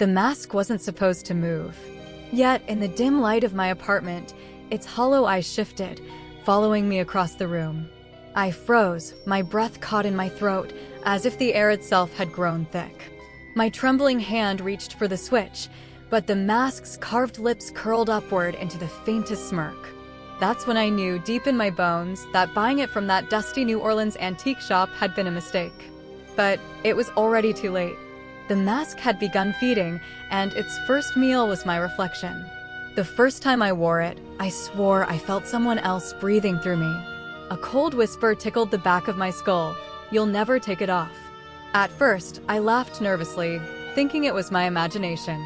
The mask wasn't supposed to move. Yet, in the dim light of my apartment, its hollow eyes shifted, following me across the room. I froze, my breath caught in my throat, as if the air itself had grown thick. My trembling hand reached for the switch, but the mask's carved lips curled upward into the faintest smirk. That's when I knew, deep in my bones, that buying it from that dusty New Orleans antique shop had been a mistake. But it was already too late. The mask had begun feeding, and its first meal was my reflection. The first time I wore it, I swore I felt someone else breathing through me. A cold whisper tickled the back of my skull. "You'll never take it off." At first, I laughed nervously, thinking it was my imagination.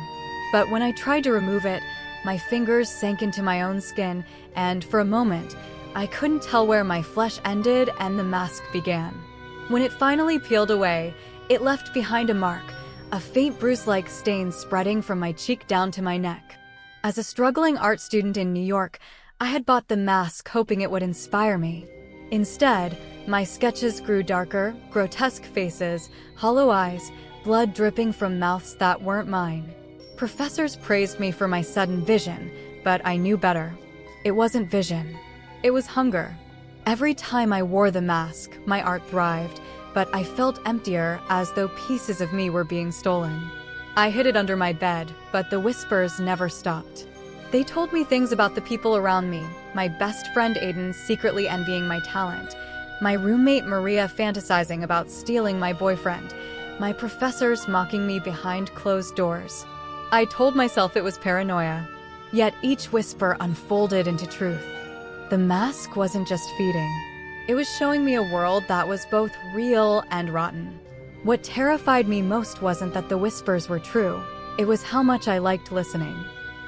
But when I tried to remove it, my fingers sank into my own skin, and for a moment, I couldn't tell where my flesh ended and the mask began. When it finally peeled away, it left behind a mark, a faint bruise-like stain spreading from my cheek down to my neck. As a struggling art student in New York, I had bought the mask hoping it would inspire me. Instead, my sketches grew darker, grotesque faces, hollow eyes, blood dripping from mouths that weren't mine. Professors praised me for my sudden vision, but I knew better. It wasn't vision. It was hunger. Every time I wore the mask, my art thrived, but I felt emptier, as though pieces of me were being stolen. I hid it under my bed, but the whispers never stopped. They told me things about the people around me, my best friend Aiden secretly envying my talent, my roommate Maria fantasizing about stealing my boyfriend, my professors mocking me behind closed doors. I told myself it was paranoia, yet each whisper unfolded into truth. The mask wasn't just feeding. It was showing me a world that was both real and rotten. What terrified me most wasn't that the whispers were true. It was how much I liked listening.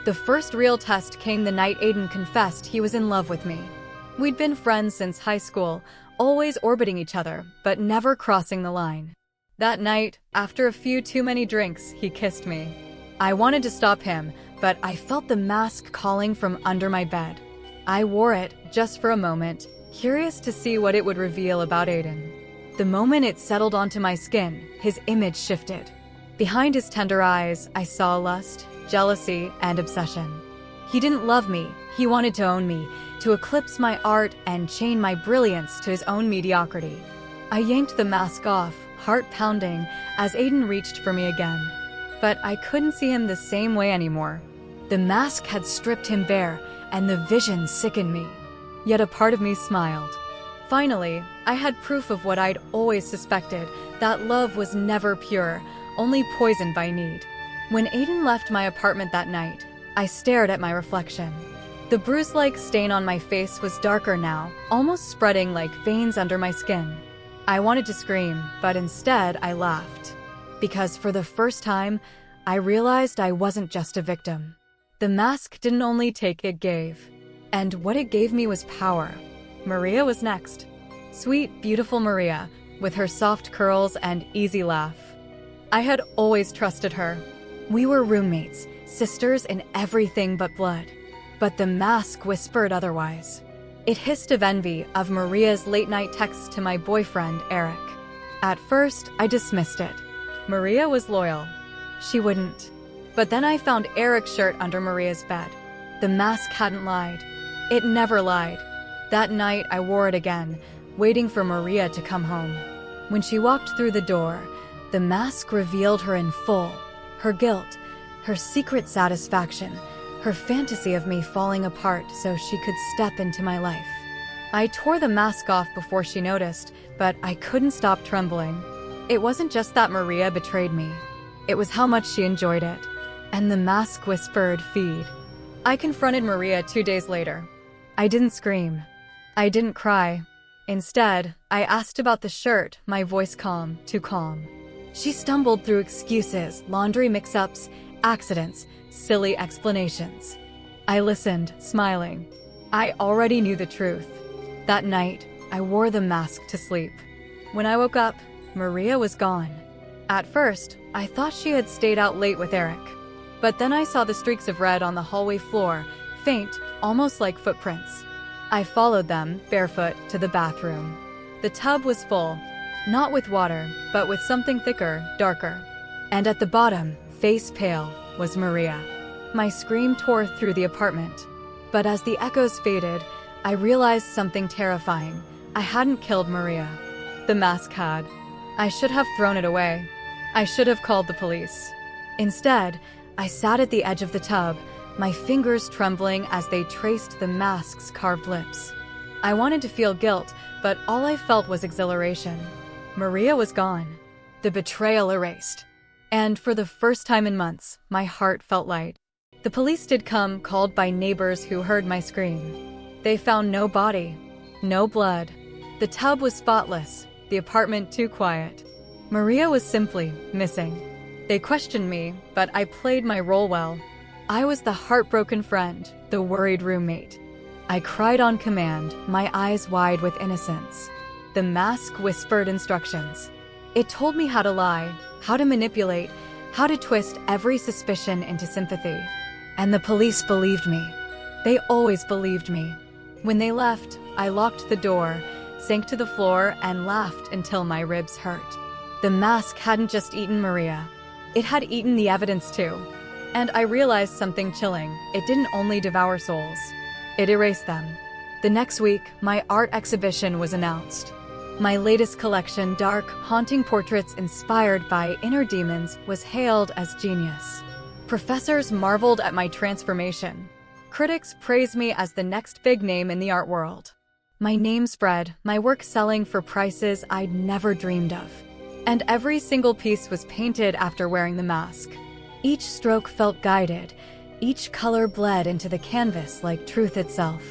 The first real test came the night Aiden confessed he was in love with me. We'd been friends since high school, always orbiting each other, but never crossing the line. That night, after a few too many drinks, he kissed me. I wanted to stop him, but I felt the mask calling from under my bed. I wore it, just for a moment, curious to see what it would reveal about Aiden. The moment it settled onto my skin, his image shifted. Behind his tender eyes, I saw lust, jealousy, and obsession. He didn't love me, he wanted to own me, to eclipse my art and chain my brilliance to his own mediocrity. I yanked the mask off, heart pounding, as Aiden reached for me again. But I couldn't see him the same way anymore. The mask had stripped him bare, and the vision sickened me. Yet a part of me smiled. Finally, I had proof of what I'd always suspected, that love was never pure, only poisoned by need. When Aiden left my apartment that night, I stared at my reflection. The bruise-like stain on my face was darker now, almost spreading like veins under my skin. I wanted to scream, but instead I laughed. Because for the first time, I realized I wasn't just a victim. The mask didn't only take, it gave. And what it gave me was power. Maria was next. Sweet, beautiful Maria, with her soft curls and easy laugh. I had always trusted her. We were roommates, sisters in everything but blood. But the mask whispered otherwise. It hissed of envy, of Maria's late-night texts to my boyfriend, Eric. At first, I dismissed it. Maria was loyal. She wouldn't. But then I found Eric's shirt under Maria's bed. The mask hadn't lied. It never lied. That night, I wore it again, waiting for Maria to come home. When she walked through the door, the mask revealed her in full. Her guilt, her secret satisfaction, her fantasy of me falling apart so she could step into my life. I tore the mask off before she noticed, but I couldn't stop trembling. It wasn't just that Maria betrayed me. It was how much she enjoyed it. And the mask whispered, "Feed." I confronted Maria 2 days later. I didn't scream. I didn't cry. Instead, I asked about the shirt, my voice calm, too calm. She stumbled through excuses, laundry mix-ups, accidents, silly explanations. I listened, smiling. I already knew the truth. That night, I wore the mask to sleep. When I woke up, Maria was gone. At first, I thought she had stayed out late with Eric. But then I saw the streaks of red on the hallway floor, faint, almost like footprints. I followed them, barefoot, to the bathroom. The tub was full, not with water, but with something thicker, darker. And at the bottom, face pale, was Maria. My scream tore through the apartment. But as the echoes faded, I realized something terrifying. I hadn't killed Maria. The mask had. I should have thrown it away. I should have called the police. Instead, I sat at the edge of the tub, my fingers trembling as they traced the mask's carved lips. I wanted to feel guilt, but all I felt was exhilaration. Maria was gone. The betrayal erased. And for the first time in months, my heart felt light. The police did come, called by neighbors who heard my scream. They found no body, no blood. The tub was spotless, the apartment too quiet. Maria was simply missing. They questioned me, but I played my role well. I was the heartbroken friend, the worried roommate. I cried on command, my eyes wide with innocence. The mask whispered instructions. It told me how to lie, how to manipulate, how to twist every suspicion into sympathy. And the police believed me. They always believed me. When they left, I locked the door, sank to the floor, and laughed until my ribs hurt. The mask hadn't just eaten Maria. It had eaten the evidence too. And I realized something chilling. It didn't only devour souls. It erased them. The next week, my art exhibition was announced. My latest collection, dark, haunting portraits inspired by inner demons, was hailed as genius. Professors marveled at my transformation. Critics praised me as the next big name in the art world. My name spread, my work selling for prices I'd never dreamed of. And every single piece was painted after wearing the mask. Each stroke felt guided. Each color bled into the canvas like truth itself.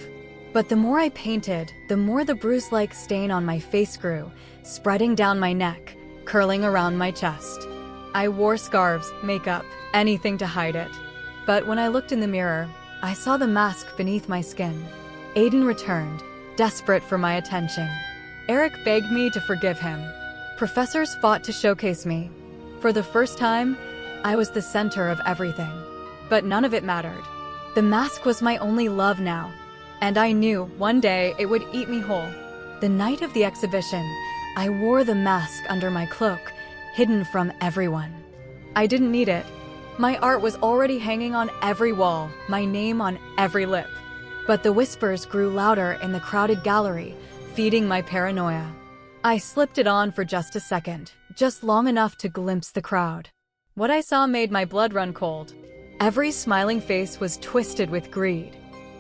But the more I painted, the more the bruise-like stain on my face grew, spreading down my neck, curling around my chest. I wore scarves, makeup, anything to hide it. But when I looked in the mirror, I saw the mask beneath my skin. Aiden returned, desperate for my attention. Eric begged me to forgive him. Professors fought to showcase me. For the first time, I was the center of everything. But none of it mattered. The mask was my only love now. And I knew one day it would eat me whole. The night of the exhibition, I wore the mask under my cloak, hidden from everyone. I didn't need it. My art was already hanging on every wall, my name on every lip. But the whispers grew louder in the crowded gallery, feeding my paranoia. I slipped it on for just a second, just long enough to glimpse the crowd. What I saw made my blood run cold. Every smiling face was twisted with greed.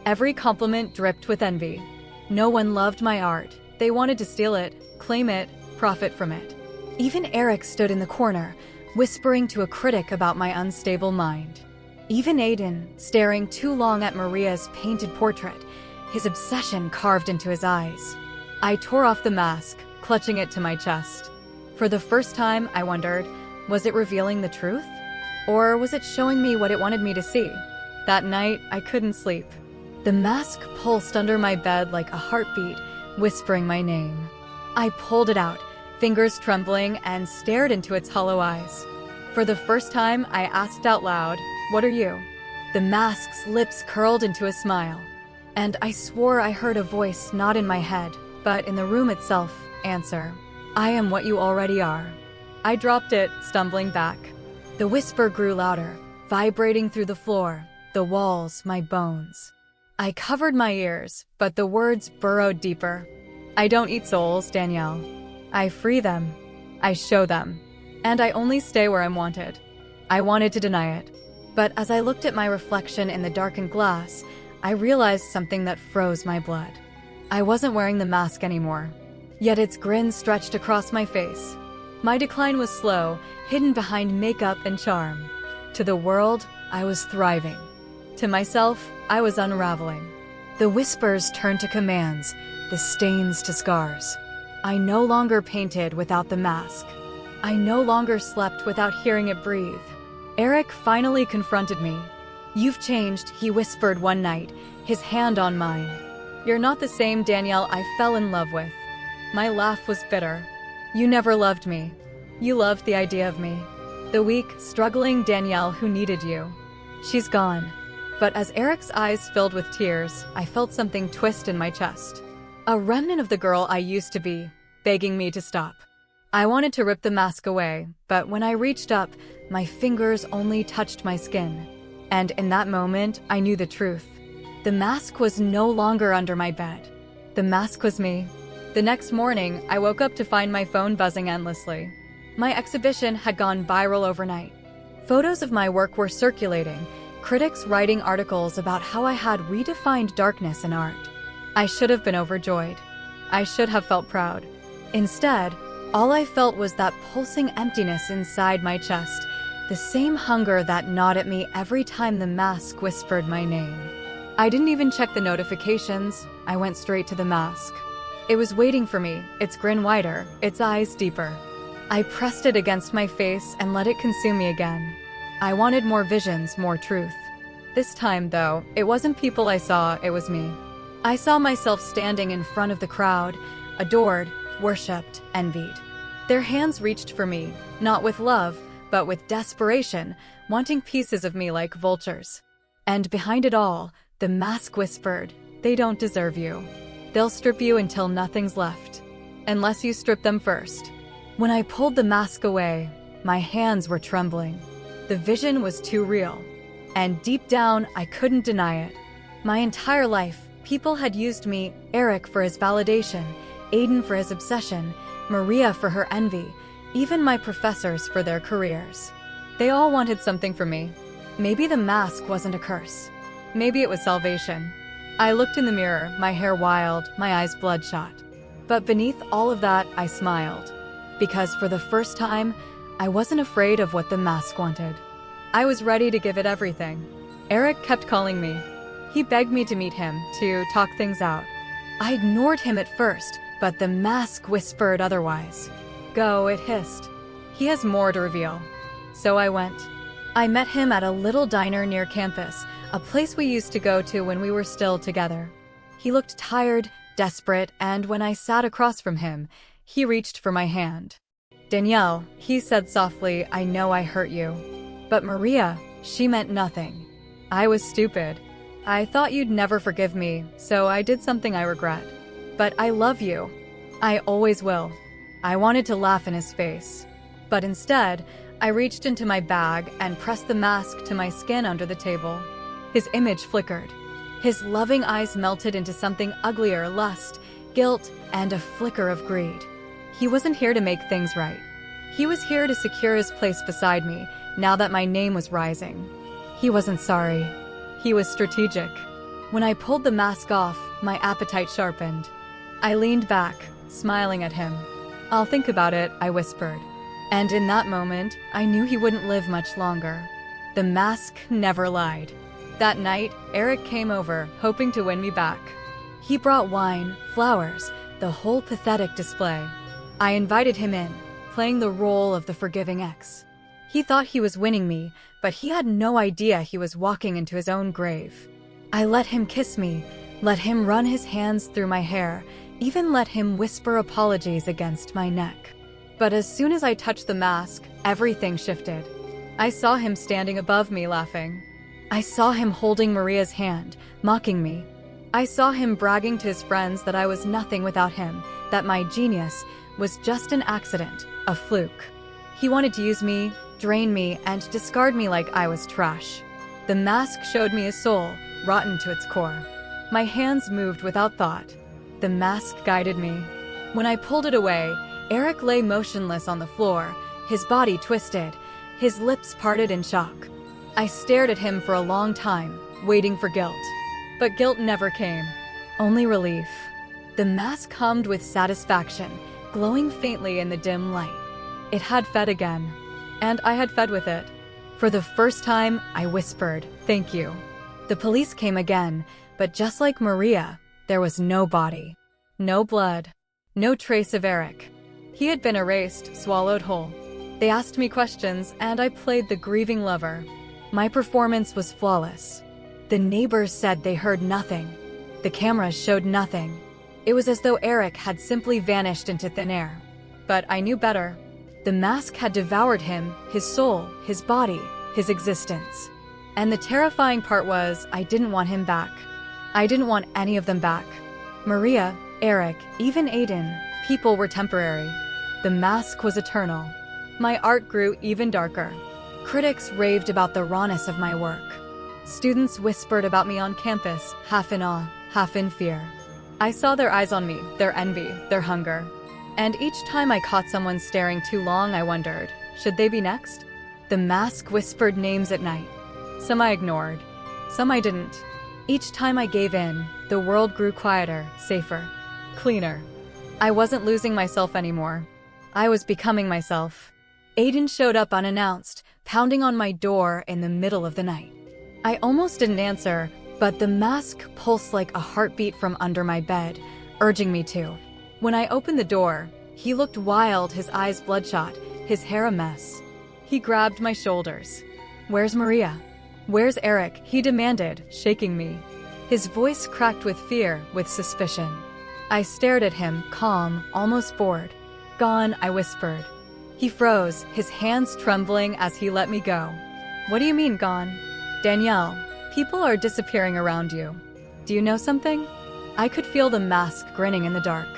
Every compliment dripped with envy. No one loved my art. They wanted to steal it, claim it, profit from it. Even Eric stood in the corner, whispering to a critic about my unstable mind. Even Aiden, staring too long at Maria's painted portrait, his obsession carved into his eyes. I tore off the mask, clutching it to my chest. For the first time, I wondered, was it revealing the truth? Or was it showing me what it wanted me to see? That night, I couldn't sleep. The mask pulsed under my bed like a heartbeat, whispering my name. I pulled it out, fingers trembling, and stared into its hollow eyes. For the first time, I asked out loud, "What are you?" The mask's lips curled into a smile. And I swore I heard a voice not in my head, but in the room itself, answer, "I am what you already are." I dropped it, stumbling back. The whisper grew louder, vibrating through the floor, the walls, my bones. I covered my ears, but the words burrowed deeper. I don't eat souls, Danielle. I free them. I show them. And I only stay where I'm wanted. I wanted to deny it. But as I looked at my reflection in the darkened glass, I realized something that froze my blood. I wasn't wearing the mask anymore. Yet its grin stretched across my face. My decline was slow, hidden behind makeup and charm. To the world, I was thriving. To myself, I was unraveling. The whispers turned to commands, the stains to scars. I no longer painted without the mask. I no longer slept without hearing it breathe. Eric finally confronted me. "You've changed," he whispered one night, his hand on mine. "You're not the same Danielle I fell in love with." My laugh was bitter. "You never loved me. You loved the idea of me. The weak, struggling Danielle who needed you. She's gone." But as Eric's eyes filled with tears, I felt something twist in my chest. A remnant of the girl I used to be, begging me to stop. I wanted to rip the mask away, but when I reached up, my fingers only touched my skin. And in that moment, I knew the truth. The mask was no longer under my bed. The mask was me. The next morning, I woke up to find my phone buzzing endlessly. My exhibition had gone viral overnight. Photos of my work were circulating, critics writing articles about how I had redefined darkness in art. I should have been overjoyed. I should have felt proud. Instead, all I felt was that pulsing emptiness inside my chest, the same hunger that gnawed at me every time the mask whispered my name. I didn't even check the notifications. I went straight to the mask. It was waiting for me, its grin wider, its eyes deeper. I pressed it against my face and let it consume me again. I wanted more visions, more truth. This time, though, it wasn't people I saw, it was me. I saw myself standing in front of the crowd, adored, worshipped, envied. Their hands reached for me, not with love, but with desperation, wanting pieces of me like vultures. And behind it all, the mask whispered, "They don't deserve you. They'll strip you until nothing's left. Unless you strip them first." When I pulled the mask away, my hands were trembling. The vision was too real. And deep down, I couldn't deny it. My entire life, people had used me, Eric for his validation, Aiden for his obsession, Maria for her envy, even my professors for their careers. They all wanted something from me. Maybe the mask wasn't a curse. Maybe it was salvation. I looked in the mirror, my hair wild, my eyes bloodshot. But beneath all of that, I smiled. Because for the first time, I wasn't afraid of what the mask wanted. I was ready to give it everything. Eric kept calling me. He begged me to meet him, to talk things out. I ignored him at first, but the mask whispered otherwise. "Go," it hissed. "He has more to reveal." So I went. I met him at a little diner near campus, a place we used to go to when we were still together. He looked tired, desperate, and when I sat across from him, he reached for my hand. "Danielle," he said softly, "I know I hurt you. But Maria, she meant nothing. I was stupid. I thought you'd never forgive me, so I did something I regret. But I love you. I always will." I wanted to laugh in his face. But instead, I reached into my bag and pressed the mask to my skin under the table. His image flickered. His loving eyes melted into something uglier, lust, guilt, and a flicker of greed. He wasn't here to make things right. He was here to secure his place beside me, now that my name was rising. He wasn't sorry. He was strategic. When I pulled the mask off, my appetite sharpened. I leaned back, smiling at him. "I'll think about it," I whispered. And in that moment, I knew he wouldn't live much longer. The mask never lied. That night, Eric came over, hoping to win me back. He brought wine, flowers, the whole pathetic display. I invited him in, playing the role of the forgiving ex. He thought he was winning me, but he had no idea he was walking into his own grave. I let him kiss me, let him run his hands through my hair, even let him whisper apologies against my neck. But as soon as I touched the mask, everything shifted. I saw him standing above me laughing. I saw him holding Maria's hand, mocking me. I saw him bragging to his friends that I was nothing without him, that my genius was just an accident, a fluke. He wanted to use me, drain me, and discard me like I was trash. The mask showed me a soul, rotten to its core. My hands moved without thought. The mask guided me. When I pulled it away, Eric lay motionless on the floor, his body twisted, his lips parted in shock. I stared at him for a long time, waiting for guilt. But guilt never came, only relief. The mask hummed with satisfaction, glowing faintly in the dim light. It had fed again, and I had fed with it. For the first time, I whispered, "Thank you." The police came again, but just like Maria, there was no body, no blood, no trace of Eric. He had been erased, swallowed whole. They asked me questions, and I played the grieving lover. My performance was flawless. The neighbors said they heard nothing. The cameras showed nothing. It was as though Eric had simply vanished into thin air. But I knew better. The mask had devoured him, his soul, his body, his existence. And the terrifying part was, I didn't want him back. I didn't want any of them back. Maria, Eric, even Aiden, people were temporary. The mask was eternal. My art grew even darker. Critics raved about the rawness of my work. Students whispered about me on campus, half in awe, half in fear. I saw their eyes on me, their envy, their hunger. And each time I caught someone staring too long, I wondered, should they be next? The mask whispered names at night. Some I ignored, some I didn't. Each time I gave in, the world grew quieter, safer, cleaner. I wasn't losing myself anymore. I was becoming myself. Aiden showed up unannounced, pounding on my door in the middle of the night. I almost didn't answer, but the mask pulsed like a heartbeat from under my bed, urging me to. When I opened the door, he looked wild, his eyes bloodshot, his hair a mess. He grabbed my shoulders. "Where's Maria? Where's Eric?" he demanded, shaking me. His voice cracked with fear, with suspicion. I stared at him, calm, almost bored. "Gone," I whispered. He froze, his hands trembling as he let me go. "What do you mean, gone?" "Danielle, people are disappearing around you. Do you know something?" I could feel the mask grinning in the dark.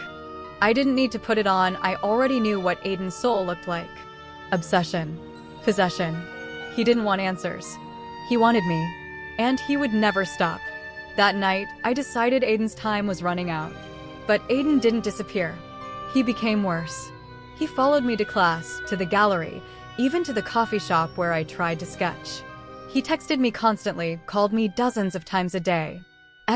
I didn't need to put it on, I already knew what Aiden's soul looked like. Obsession. Possession. He didn't want answers. He wanted me. And he would never stop. That night, I decided Aiden's time was running out. But Aiden didn't disappear. He became worse. He followed me to class, to the gallery, even to the coffee shop where I tried to sketch. He texted me constantly, called me dozens of times a day.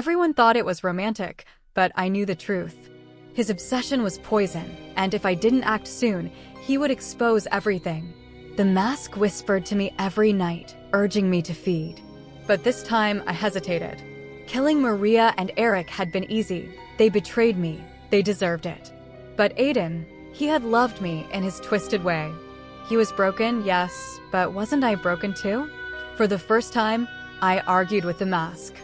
Everyone thought it was romantic, but I knew the truth. His obsession was poison, and if I didn't act soon, he would expose everything. The mask whispered to me every night, urging me to feed. But this time, I hesitated. Killing Maria and Eric had been easy. They betrayed me. They deserved it. But Aiden, he had loved me in his twisted way. He was broken, yes, but wasn't I broken too? For the first time, I argued with the mask.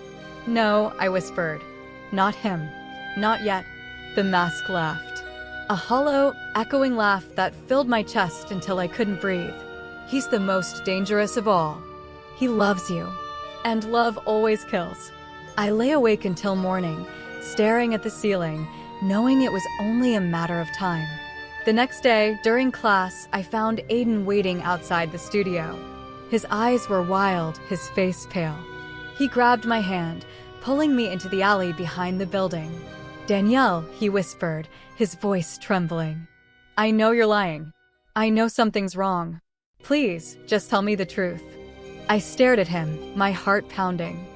"No," I whispered. "Not him. Not yet." The mask laughed. A hollow, echoing laugh that filled my chest until I couldn't breathe. "He's the most dangerous of all. He loves you. And love always kills." I lay awake until morning, staring at the ceiling, knowing it was only a matter of time. The next day, during class, I found Aiden waiting outside the studio. His eyes were wild, his face pale. He grabbed my hand, pulling me into the alley behind the building. "Danielle," he whispered, his voice trembling. "I know you're lying. I know something's wrong. Please, just tell me the truth." I stared at him, my heart pounding.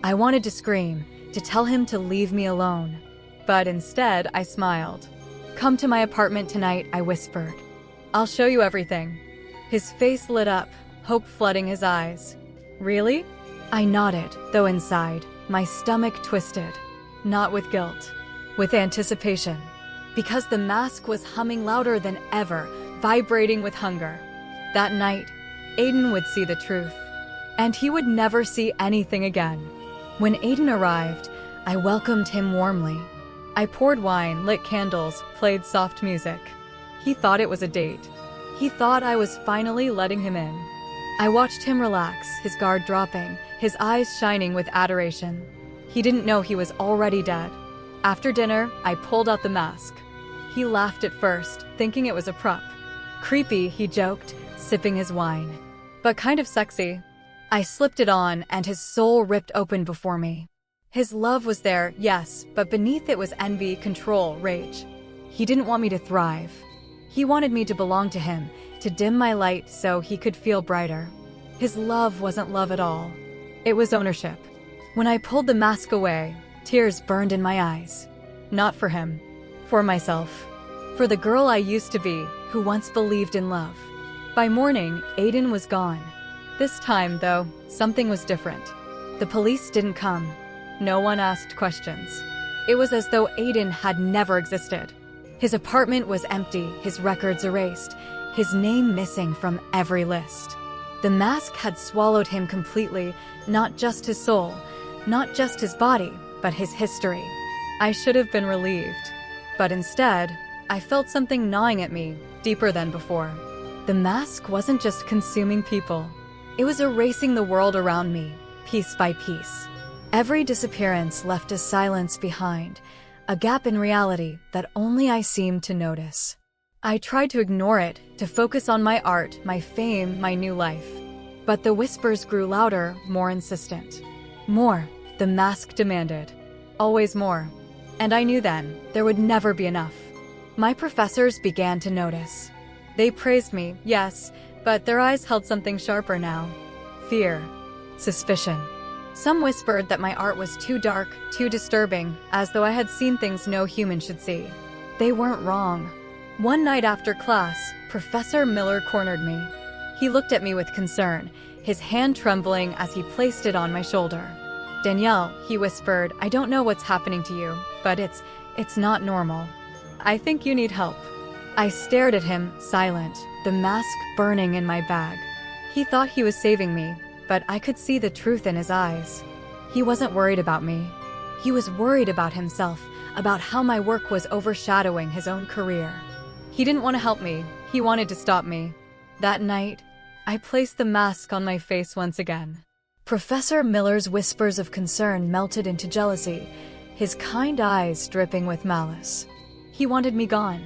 I wanted to scream, to tell him to leave me alone. But instead, I smiled. "Come to my apartment tonight," I whispered. "I'll show you everything." His face lit up, hope flooding his eyes. "Really?" I nodded, though inside, my stomach twisted. Not with guilt, with anticipation. Because the mask was humming louder than ever, vibrating with hunger. That night, Aiden would see the truth. And he would never see anything again. When Aiden arrived, I welcomed him warmly. I poured wine, lit candles, played soft music. He thought it was a date. He thought I was finally letting him in. I watched him relax, his guard dropping, his eyes shining with adoration. He didn't know he was already dead. After dinner, I pulled out the mask. He laughed at first, thinking it was a prop. "Creepy," he joked, sipping his wine. "But kind of sexy." I slipped it on, and his soul ripped open before me. His love was there, yes, but beneath it was envy, control, rage. He didn't want me to thrive. He wanted me to belong to him, to dim my light so he could feel brighter. His love wasn't love at all. It was ownership. When I pulled the mask away, tears burned in my eyes. Not for him. For myself. For the girl I used to be, who once believed in love. By morning, Aiden was gone. This time, though, something was different. The police didn't come. No one asked questions. It was as though Aiden had never existed. His apartment was empty, his records erased, his name missing from every list. The mask had swallowed him completely, not just his soul, not just his body, but his history. I should have been relieved. But instead, I felt something gnawing at me, deeper than before. The mask wasn't just consuming people. It was erasing the world around me, piece by piece. Every disappearance left a silence behind, a gap in reality that only I seemed to notice. I tried to ignore it, to focus on my art, my fame, my new life. But the whispers grew louder, more insistent. More, the mask demanded. Always more. And I knew then, there would never be enough. My professors began to notice. They praised me, yes, but their eyes held something sharper now. Fear. Suspicion. Some whispered that my art was too dark, too disturbing, as though I had seen things no human should see. They weren't wrong. One night after class, Professor Miller cornered me. He looked at me with concern, his hand trembling as he placed it on my shoulder. "Danielle," he whispered, "I don't know what's happening to you, but it's not normal. I think you need help." I stared at him, silent, the mask burning in my bag. He thought he was saving me, but I could see the truth in his eyes. He wasn't worried about me. He was worried about himself, about how my work was overshadowing his own career. He didn't want to help me. He wanted to stop me. That night, I placed the mask on my face once again. Professor Miller's whispers of concern melted into jealousy, his kind eyes dripping with malice. He wanted me gone,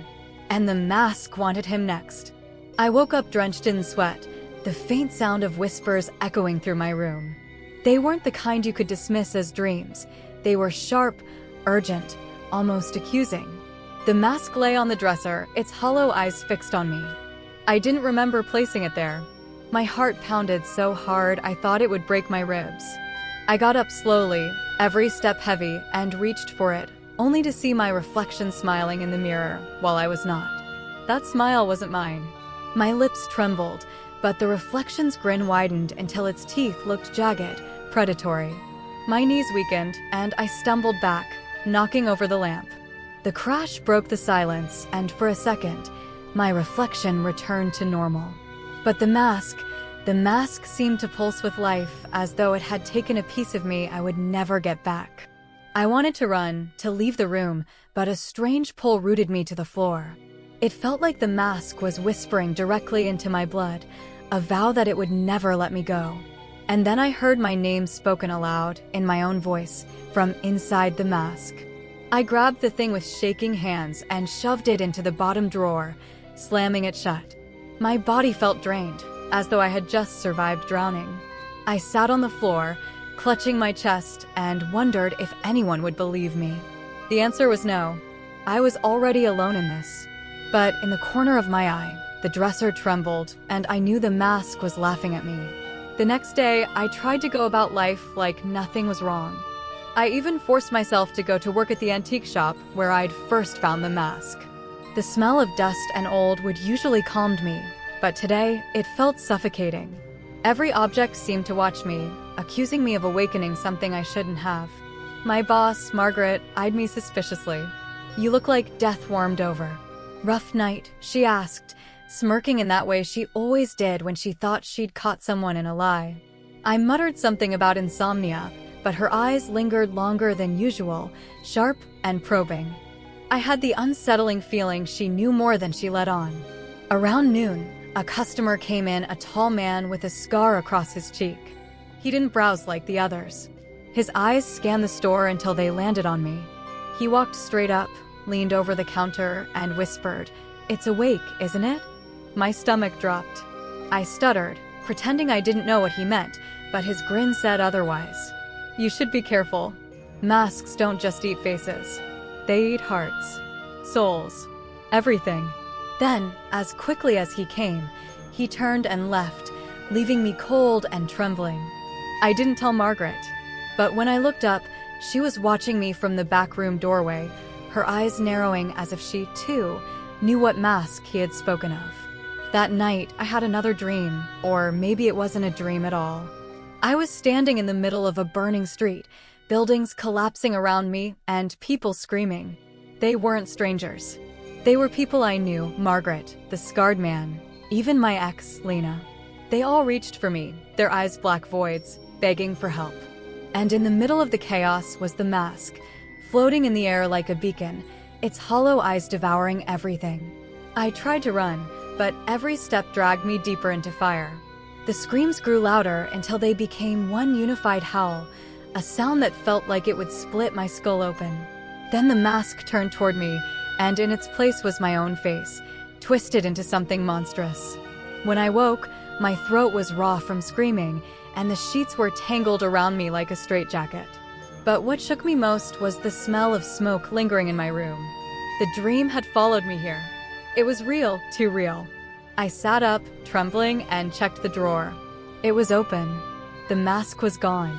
and the mask wanted him next. I woke up drenched in sweat, the faint sound of whispers echoing through my room. They weren't the kind you could dismiss as dreams. They were sharp, urgent, almost accusing. The mask lay on the dresser, its hollow eyes fixed on me. I didn't remember placing it there. My heart pounded so hard I thought it would break my ribs. I got up slowly, every step heavy, and reached for it, only to see my reflection smiling in the mirror while I was not. That smile wasn't mine. My lips trembled, but the reflection's grin widened until its teeth looked jagged, predatory. My knees weakened, and I stumbled back, knocking over the lamp. The crash broke the silence, and for a second, my reflection returned to normal. But the mask seemed to pulse with life, as though it had taken a piece of me I would never get back. I wanted to run, to leave the room, but a strange pull rooted me to the floor. It felt like the mask was whispering directly into my blood, a vow that it would never let me go. And then I heard my name spoken aloud, in my own voice, from inside the mask. I grabbed the thing with shaking hands and shoved it into the bottom drawer, slamming it shut. My body felt drained, as though I had just survived drowning. I sat on the floor, clutching my chest, and wondered if anyone would believe me. The answer was no. I was already alone in this. But in the corner of my eye, the dresser trembled, and I knew the mask was laughing at me. The next day, I tried to go about life like nothing was wrong. I even forced myself to go to work at the antique shop where I'd first found the mask. The smell of dust and old would usually calm me, but today it felt suffocating. Every object seemed to watch me, accusing me of awakening something I shouldn't have. My boss, Margaret, eyed me suspiciously. "You look like death warmed over." "Rough night?" she asked, smirking in that way she always did when she thought she'd caught someone in a lie. I muttered something about insomnia, but her eyes lingered longer than usual, sharp and probing. I had the unsettling feeling she knew more than she let on. Around noon, a customer came in, a tall man with a scar across his cheek. He didn't browse like the others. His eyes scanned the store until they landed on me. He walked straight up, leaned over the counter, and whispered, "It's awake, isn't it?" My stomach dropped. I stuttered, pretending I didn't know what he meant, but his grin said otherwise. "You should be careful. Masks don't just eat faces. They eat hearts, souls, everything." Then, as quickly as he came, he turned and left, leaving me cold and trembling. I didn't tell Margaret, but when I looked up, she was watching me from the back room doorway, her eyes narrowing as if she, too, knew what mask he had spoken of. That night, I had another dream, or maybe it wasn't a dream at all. I was standing in the middle of a burning street, buildings collapsing around me, and people screaming. They weren't strangers. They were people I knew, Margaret, the scarred man, even my ex, Lena. They all reached for me, their eyes black voids, begging for help. And in the middle of the chaos was the mask, floating in the air like a beacon, its hollow eyes devouring everything. I tried to run, but every step dragged me deeper into fire. The screams grew louder until they became one unified howl, a sound that felt like it would split my skull open. Then the mask turned toward me, and in its place was my own face, twisted into something monstrous. When I woke, my throat was raw from screaming, and the sheets were tangled around me like a straitjacket. But what shook me most was the smell of smoke lingering in my room. The dream had followed me here. It was real, too real. I sat up, trembling, and checked the drawer. It was open. The mask was gone.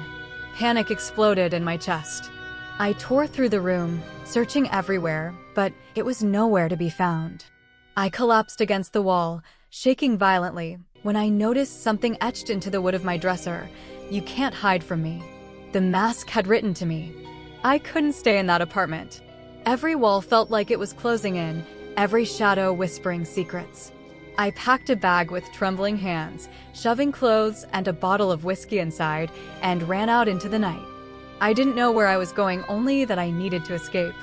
Panic exploded in my chest. I tore through the room, searching everywhere, but it was nowhere to be found. I collapsed against the wall, shaking violently, when I noticed something etched into the wood of my dresser. "You can't hide from me." The mask had written to me. I couldn't stay in that apartment. Every wall felt like it was closing in, every shadow whispering secrets. I packed a bag with trembling hands, shoving clothes and a bottle of whiskey inside, and ran out into the night. I didn't know where I was going, only that I needed to escape.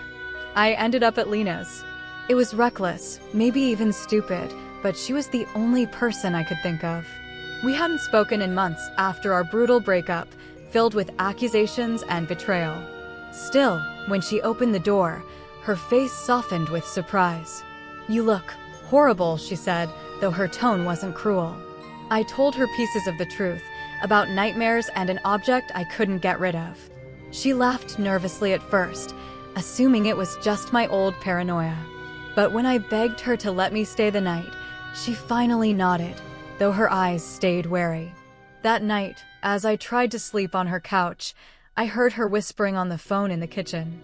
I ended up at Lena's. It was reckless, maybe even stupid, but she was the only person I could think of. We hadn't spoken in months after our brutal breakup, filled with accusations and betrayal. Still, when she opened the door, her face softened with surprise. "You look horrible," she said, though her tone wasn't cruel. I told her pieces of the truth, about nightmares and an object I couldn't get rid of. She laughed nervously at first, assuming it was just my old paranoia. But when I begged her to let me stay the night, she finally nodded, though her eyes stayed wary. That night, as I tried to sleep on her couch, I heard her whispering on the phone in the kitchen.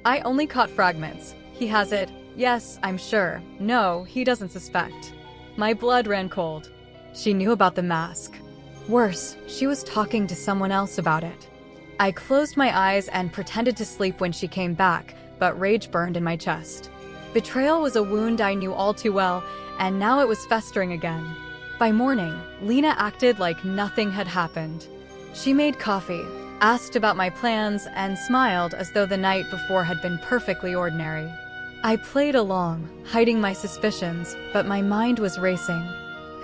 "I only caught fragments. He has it. Yes, I'm sure. No, he doesn't suspect." My blood ran cold. She knew about the mask. Worse, she was talking to someone else about it. I closed my eyes and pretended to sleep when she came back, but rage burned in my chest. Betrayal was a wound I knew all too well, and now it was festering again. By morning, Lena acted like nothing had happened. She made coffee, asked about my plans, and smiled as though the night before had been perfectly ordinary. I played along, hiding my suspicions, but my mind was racing.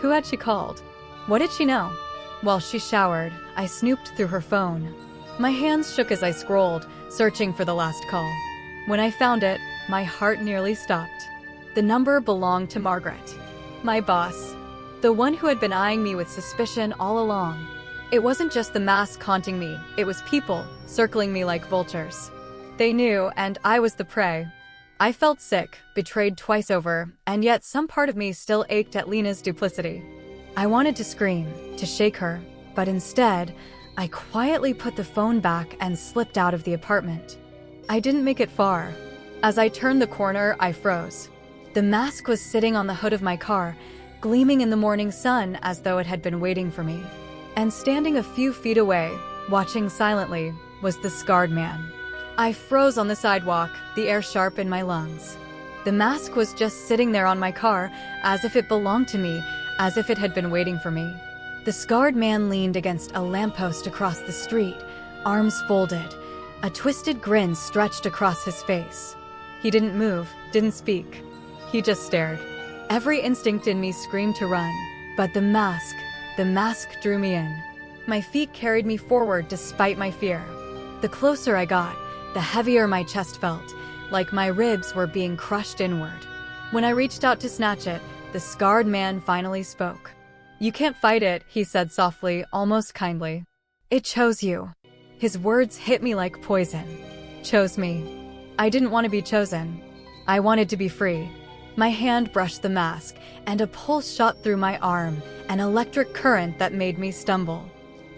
Who had she called? What did she know? While she showered, I snooped through her phone. My hands shook as I scrolled, searching for the last call. When I found it, my heart nearly stopped. The number belonged to Margaret, my boss, the one who had been eyeing me with suspicion all along. It wasn't just the mask haunting me, it was people circling me like vultures. They knew, and I was the prey. I felt sick, betrayed twice over, and yet some part of me still ached at Lena's duplicity. I wanted to scream, to shake her, but instead, I quietly put the phone back and slipped out of the apartment. I didn't make it far. As I turned the corner, I froze. The mask was sitting on the hood of my car, gleaming in the morning sun as though it had been waiting for me. And standing a few feet away, watching silently, was the scarred man. I froze on the sidewalk, the air sharp in my lungs. The mask was just sitting there on my car, as if it belonged to me, as if it had been waiting for me. The scarred man leaned against a lamppost across the street, arms folded, a twisted grin stretched across his face. He didn't move, didn't speak. He just stared. Every instinct in me screamed to run, but the mask drew me in. My feet carried me forward despite my fear. The closer I got, the heavier my chest felt, like my ribs were being crushed inward. When I reached out to snatch it, the scarred man finally spoke. "You can't fight it," he said softly, almost kindly. "It chose you." His words hit me like poison. Chose me. I didn't want to be chosen. I wanted to be free. My hand brushed the mask, and a pulse shot through my arm, an electric current that made me stumble.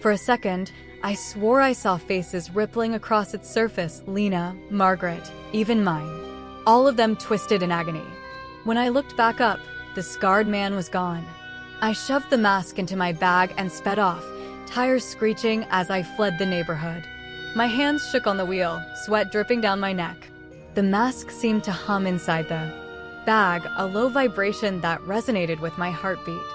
For a second, I swore I saw faces rippling across its surface, Lena, Margaret, even mine. All of them twisted in agony. When I looked back up, the scarred man was gone. I shoved the mask into my bag and sped off, tires screeching as I fled the neighborhood. My hands shook on the wheel, sweat dripping down my neck. The mask seemed to hum inside the bag, a low vibration that resonated with my heartbeat.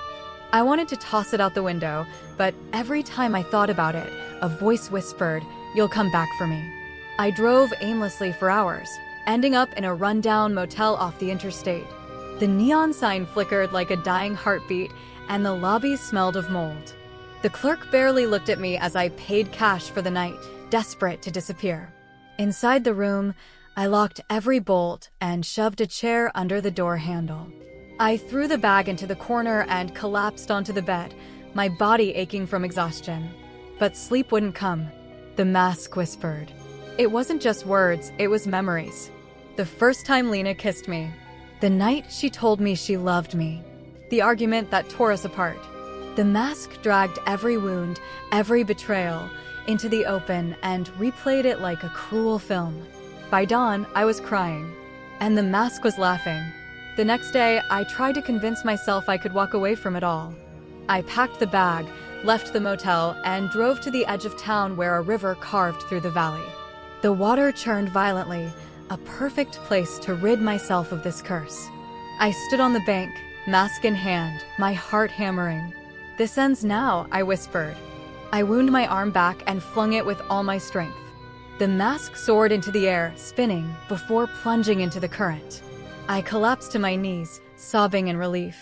I wanted to toss it out the window, but every time I thought about it, a voice whispered, "You'll come back for me." I drove aimlessly for hours, ending up in a rundown motel off the interstate. The neon sign flickered like a dying heartbeat, and the lobby smelled of mold. The clerk barely looked at me as I paid cash for the night, desperate to disappear. Inside the room, I locked every bolt and shoved a chair under the door handle. I threw the bag into the corner and collapsed onto the bed, my body aching from exhaustion. But sleep wouldn't come. The mask whispered. It wasn't just words, it was memories. The first time Lena kissed me. The night she told me she loved me. The argument that tore us apart. The mask dragged every wound, every betrayal, into the open and replayed it like a cruel film. By dawn, I was crying, and the mask was laughing. The next day, I tried to convince myself I could walk away from it all. I packed the bag, left the motel, and drove to the edge of town where a river carved through the valley. The water churned violently, a perfect place to rid myself of this curse. I stood on the bank, mask in hand, my heart hammering. "This ends now," I whispered. I wound my arm back and flung it with all my strength. The mask soared into the air, spinning, before plunging into the current. I collapsed to my knees, sobbing in relief.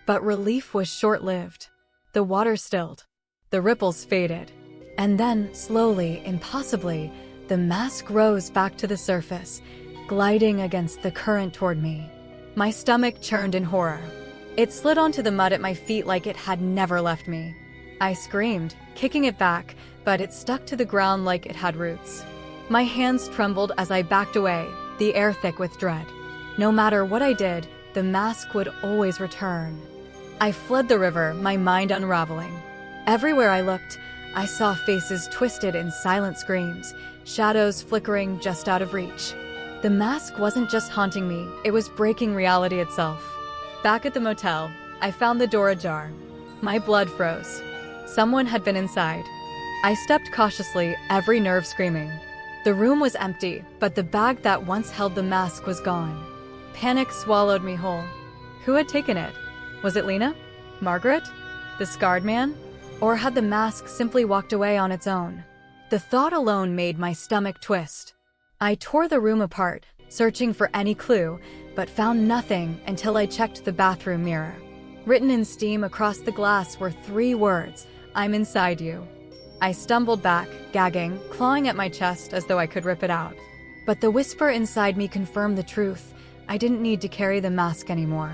But relief was short-lived. The water stilled. The ripples faded. And then, slowly, impossibly, the mask rose back to the surface, gliding against the current toward me. My stomach churned in horror. It slid onto the mud at my feet like it had never left me. I screamed, kicking it back, but it stuck to the ground like it had roots. My hands trembled as I backed away, the air thick with dread. No matter what I did, the mask would always return. I fled the river, my mind unraveling. Everywhere I looked, I saw faces twisted in silent screams, shadows flickering just out of reach. The mask wasn't just haunting me, it was breaking reality itself. Back at the motel, I found the door ajar. My blood froze. Someone had been inside. I stepped cautiously, every nerve screaming. The room was empty, but the bag that once held the mask was gone. Panic swallowed me whole. Who had taken it? Was it Lena? Margaret? The scarred man? Or had the mask simply walked away on its own? The thought alone made my stomach twist. I tore the room apart, searching for any clue, but found nothing until I checked the bathroom mirror. Written in steam across the glass were 3 words, "I'm inside you." I stumbled back, gagging, clawing at my chest as though I could rip it out. But the whisper inside me confirmed the truth. I didn't need to carry the mask anymore.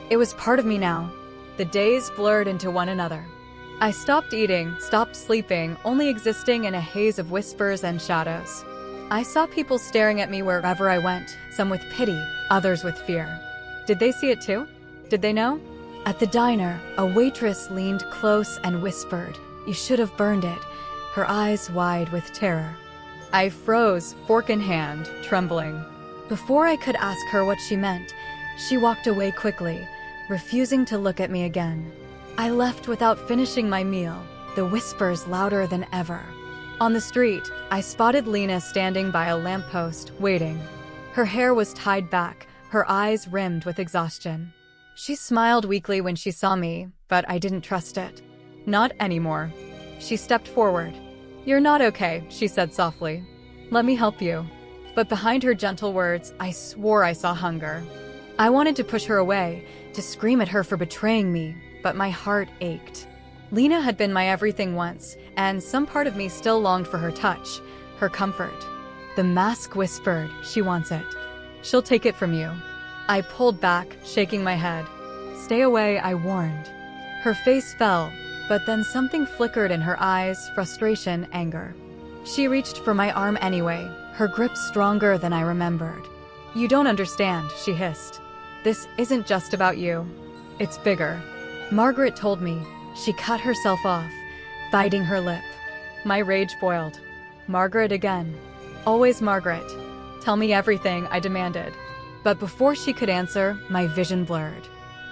It was part of me now. The days blurred into one another. I stopped eating, stopped sleeping, only existing in a haze of whispers and shadows. I saw people staring at me wherever I went, some with pity, others with fear. Did they see it too? Did they know? At the diner, a waitress leaned close and whispered, "You should have burned it," her eyes wide with terror. I froze, fork in hand, trembling. Before I could ask her what she meant, she walked away quickly, refusing to look at me again. I left without finishing my meal, the whispers louder than ever. On the street, I spotted Lena standing by a lamppost, waiting. Her hair was tied back, her eyes rimmed with exhaustion. She smiled weakly when she saw me, but I didn't trust it. Not anymore. She stepped forward. "You're not okay," she said softly. "Let me help you." But behind her gentle words, I swore I saw hunger. I wanted to push her away, to scream at her for betraying me, but my heart ached. Lena had been my everything once, and some part of me still longed for her touch, her comfort. The mask whispered, "She wants it. She'll take it from you." I pulled back, shaking my head. "Stay away," I warned. Her face fell, but then something flickered in her eyes, frustration, anger. She reached for my arm anyway, her grip stronger than I remembered. "You don't understand," she hissed. "This isn't just about you. It's bigger." Margaret told me. She cut herself off, biting her lip. My rage boiled. Margaret again. Always Margaret. "Tell me everything," I demanded. But before she could answer, my vision blurred.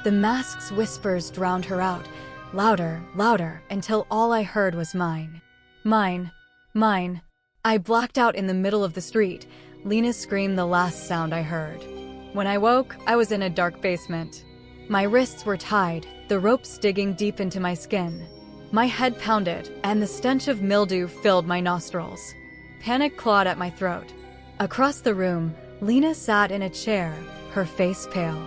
The mask's whispers drowned her out, louder, louder, until all I heard was mine. Mine. Mine. I blacked out in the middle of the street. Lena screamed the last sound I heard. When I woke, I was in a dark basement. My wrists were tied, the ropes digging deep into my skin. My head pounded, and the stench of mildew filled my nostrils. Panic clawed at my throat. Across the room, Lena sat in a chair, her face pale.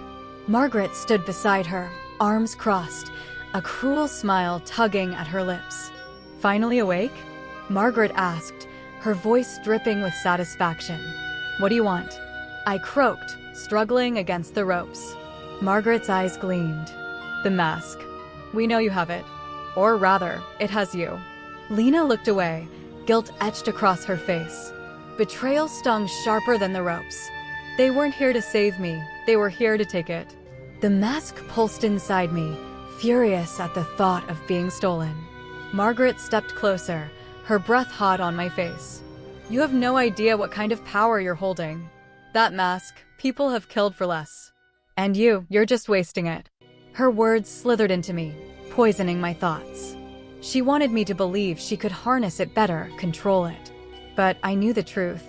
Margaret stood beside her, arms crossed, a cruel smile tugging at her lips. "Finally awake?" Margaret asked, her voice dripping with satisfaction. "What do you want?" I croaked, struggling against the ropes. Margaret's eyes gleamed. The mask. We know you have it. Or rather, it has you. Lena looked away, guilt etched across her face. Betrayal stung sharper than the ropes. They weren't here to save me, they were here to take it. The mask pulsed inside me, furious at the thought of being stolen. Margaret stepped closer, her breath hot on my face. You have no idea what kind of power you're holding. That mask, people have killed for less. And you're just wasting it. Her words slithered into me, poisoning my thoughts. She wanted me to believe she could harness it better, control it. But I knew the truth.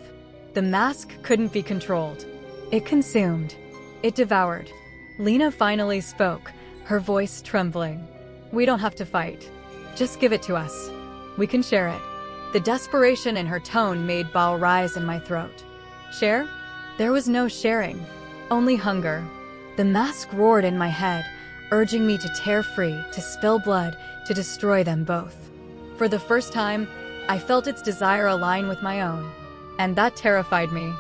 The mask couldn't be controlled. It consumed. It devoured. Lena finally spoke, her voice trembling. We don't have to fight. Just give it to us. We can share it. The desperation in her tone made bile rise in my throat. Share? There was no sharing. Only hunger. The mask roared in my head, urging me to tear free, to spill blood, to destroy them both. For the first time, I felt its desire align with my own. And that terrified me.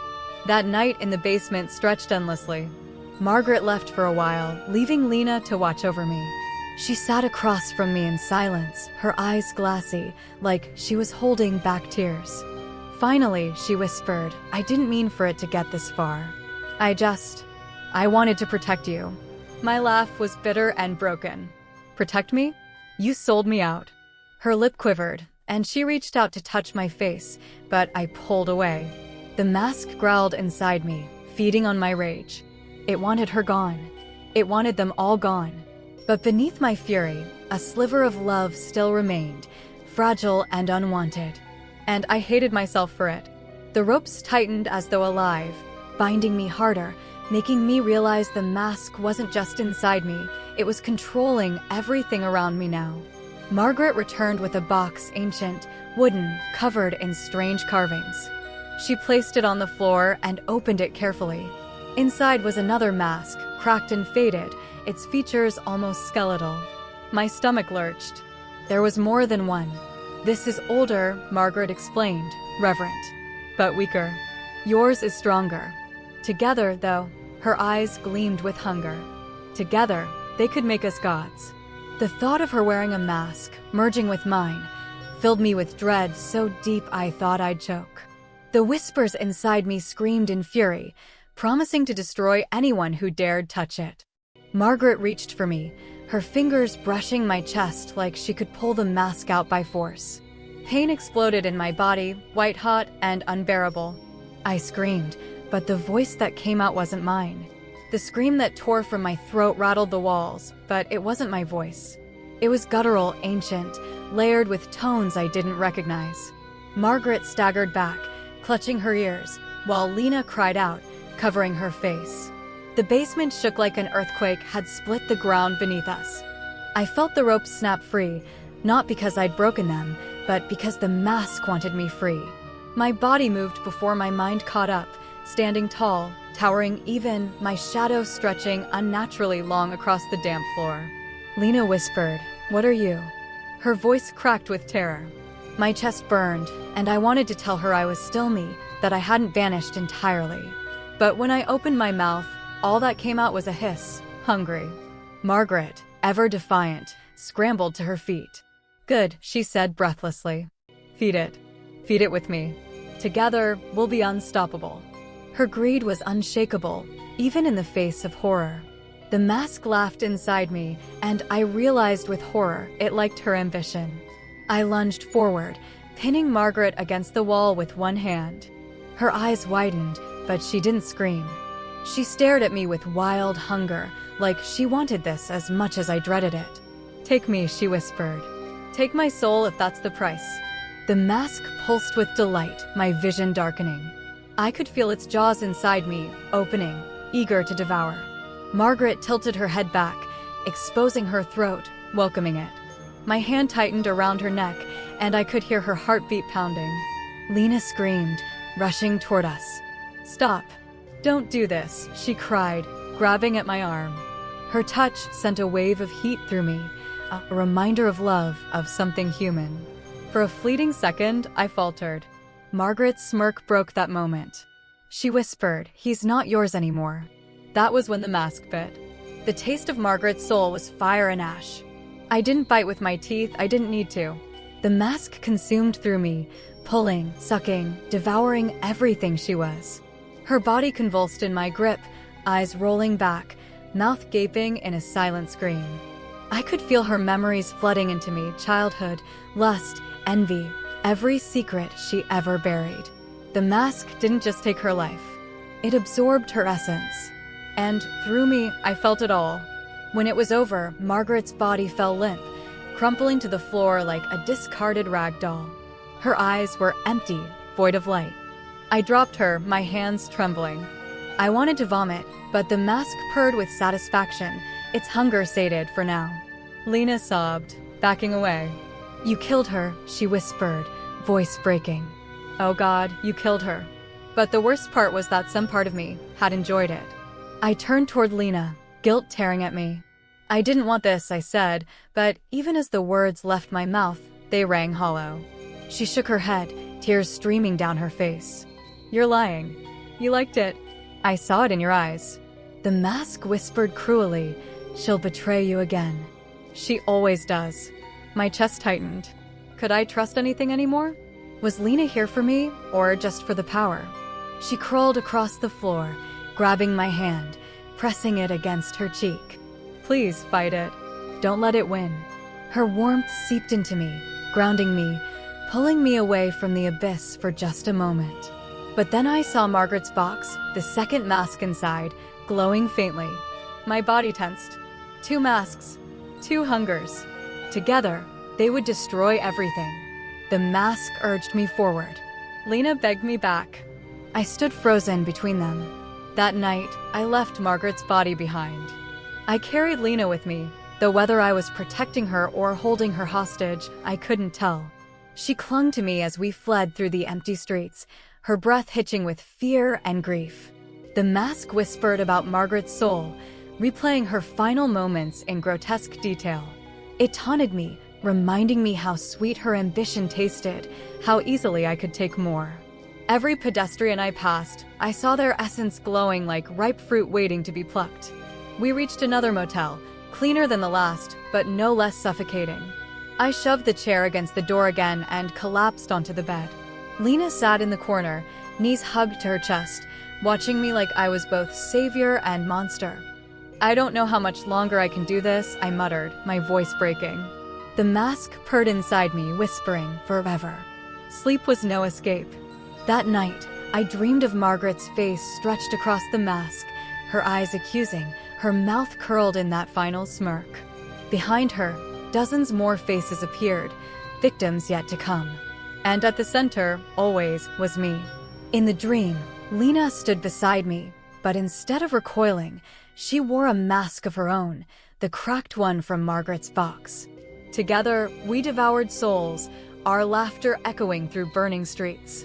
That night in the basement stretched endlessly. Margaret left for a while, leaving Lena to watch over me. She sat across from me in silence, her eyes glassy, like she was holding back tears. Finally, she whispered, I didn't mean for it to get this far. I wanted to protect you. My laugh was bitter and broken. Protect me? You sold me out. Her lip quivered, and she reached out to touch my face, but I pulled away. The mask growled inside me, feeding on my rage. It wanted her gone. It wanted them all gone. But beneath my fury, a sliver of love still remained, fragile and unwanted. And I hated myself for it. The ropes tightened as though alive, binding me harder, making me realize the mask wasn't just inside me, it was controlling everything around me now. Margaret returned with a box, ancient, wooden, covered in strange carvings. She placed it on the floor and opened it carefully. Inside was another mask, cracked and faded, its features almost skeletal. My stomach lurched. There was more than one. This is older, Margaret explained, reverent, but weaker. Yours is stronger. Together, though, her eyes gleamed with hunger. Together, they could make us gods. The thought of her wearing a mask, merging with mine, filled me with dread so deep I thought I'd choke. The whispers inside me screamed in fury, promising to destroy anyone who dared touch it. Margaret reached for me, her fingers brushing my chest like she could pull the mask out by force. Pain exploded in my body, white-hot and unbearable. I screamed, but the voice that came out wasn't mine. The scream that tore from my throat rattled the walls, but it wasn't my voice. It was guttural, ancient, layered with tones I didn't recognize. Margaret staggered back, clutching her ears, while Lena cried out, covering her face. The basement shook like an earthquake had split the ground beneath us. I felt the ropes snap free, not because I'd broken them, but because the mask wanted me free. My body moved before my mind caught up, standing tall, towering even, my shadow stretching unnaturally long across the damp floor. Lena whispered, "What are you?" Her voice cracked with terror. My chest burned, and I wanted to tell her I was still me, that I hadn't vanished entirely. But when I opened my mouth, all that came out was a hiss, hungry. Margaret, ever defiant, scrambled to her feet. "Good," she said breathlessly. "Feed it. Feed it with me. Together, we'll be unstoppable." Her greed was unshakable, even in the face of horror. The mask laughed inside me, and I realized with horror it liked her ambition. I lunged forward, pinning Margaret against the wall with one hand. Her eyes widened, but she didn't scream. She stared at me with wild hunger, like she wanted this as much as I dreaded it. "Take me," she whispered. "Take my soul if that's the price." The mask pulsed with delight, my vision darkening. I could feel its jaws inside me, opening, eager to devour. Margaret tilted her head back, exposing her throat, welcoming it. My hand tightened around her neck, and I could hear her heartbeat pounding. Lena screamed, rushing toward us. "Stop. Don't do this," she cried, grabbing at my arm. Her touch sent a wave of heat through me, a reminder of love, of something human. For a fleeting second, I faltered. Margaret's smirk broke that moment. She whispered, "He's not yours anymore." That was when the mask bit. The taste of Margaret's soul was fire and ash. I didn't bite with my teeth, I didn't need to. The mask consumed through me, pulling, sucking, devouring everything she was. Her body convulsed in my grip, eyes rolling back, mouth gaping in a silent scream. I could feel her memories flooding into me, childhood, lust, envy, every secret she ever buried. The mask didn't just take her life. It absorbed her essence. And through me, I felt it all. When it was over, Margaret's body fell limp, crumpling to the floor like a discarded rag doll. Her eyes were empty, void of light. I dropped her, my hands trembling. I wanted to vomit, but the mask purred with satisfaction, its hunger sated for now. Lena sobbed, backing away. "You killed her," she whispered, voice breaking. "Oh God, you killed her." But the worst part was that some part of me had enjoyed it. I turned toward Lena, guilt tearing at me. "I didn't want this," I said, but even as the words left my mouth, they rang hollow. She shook her head, tears streaming down her face. "You're lying. You liked it. I saw it in your eyes." The mask whispered cruelly, "She'll betray you again." "She always does." My chest tightened. Could I trust anything anymore? Was Lena here for me, or just for the power? She crawled across the floor, grabbing my hand, pressing it against her cheek. "Please fight it. Don't let it win." Her warmth seeped into me, grounding me, pulling me away from the abyss for just a moment. But then I saw Margaret's box, the second mask inside, glowing faintly. My body tensed. 2 masks, 2 hungers. Together, they would destroy everything. The mask urged me forward. Lena begged me back. I stood frozen between them. That night, I left Margaret's body behind. I carried Lena with me, though whether I was protecting her or holding her hostage, I couldn't tell. She clung to me as we fled through the empty streets, her breath hitching with fear and grief. The mask whispered about Margaret's soul, replaying her final moments in grotesque detail. It taunted me, reminding me how sweet her ambition tasted, how easily I could take more. Every pedestrian I passed, I saw their essence glowing like ripe fruit waiting to be plucked. We reached another motel, cleaner than the last, but no less suffocating. I shoved the chair against the door again and collapsed onto the bed. Lena sat in the corner, knees hugged to her chest, watching me like I was both savior and monster. "I don't know how much longer I can do this," I muttered, my voice breaking. The mask purred inside me, whispering, "Forever." Sleep was no escape. That night, I dreamed of Margaret's face stretched across the mask, her eyes accusing, her mouth curled in that final smirk. Behind her, dozens more faces appeared, victims yet to come. And at the center, always, was me. In the dream, Lena stood beside me, but instead of recoiling, she wore a mask of her own, the cracked one from Margaret's box. Together, we devoured souls, our laughter echoing through burning streets.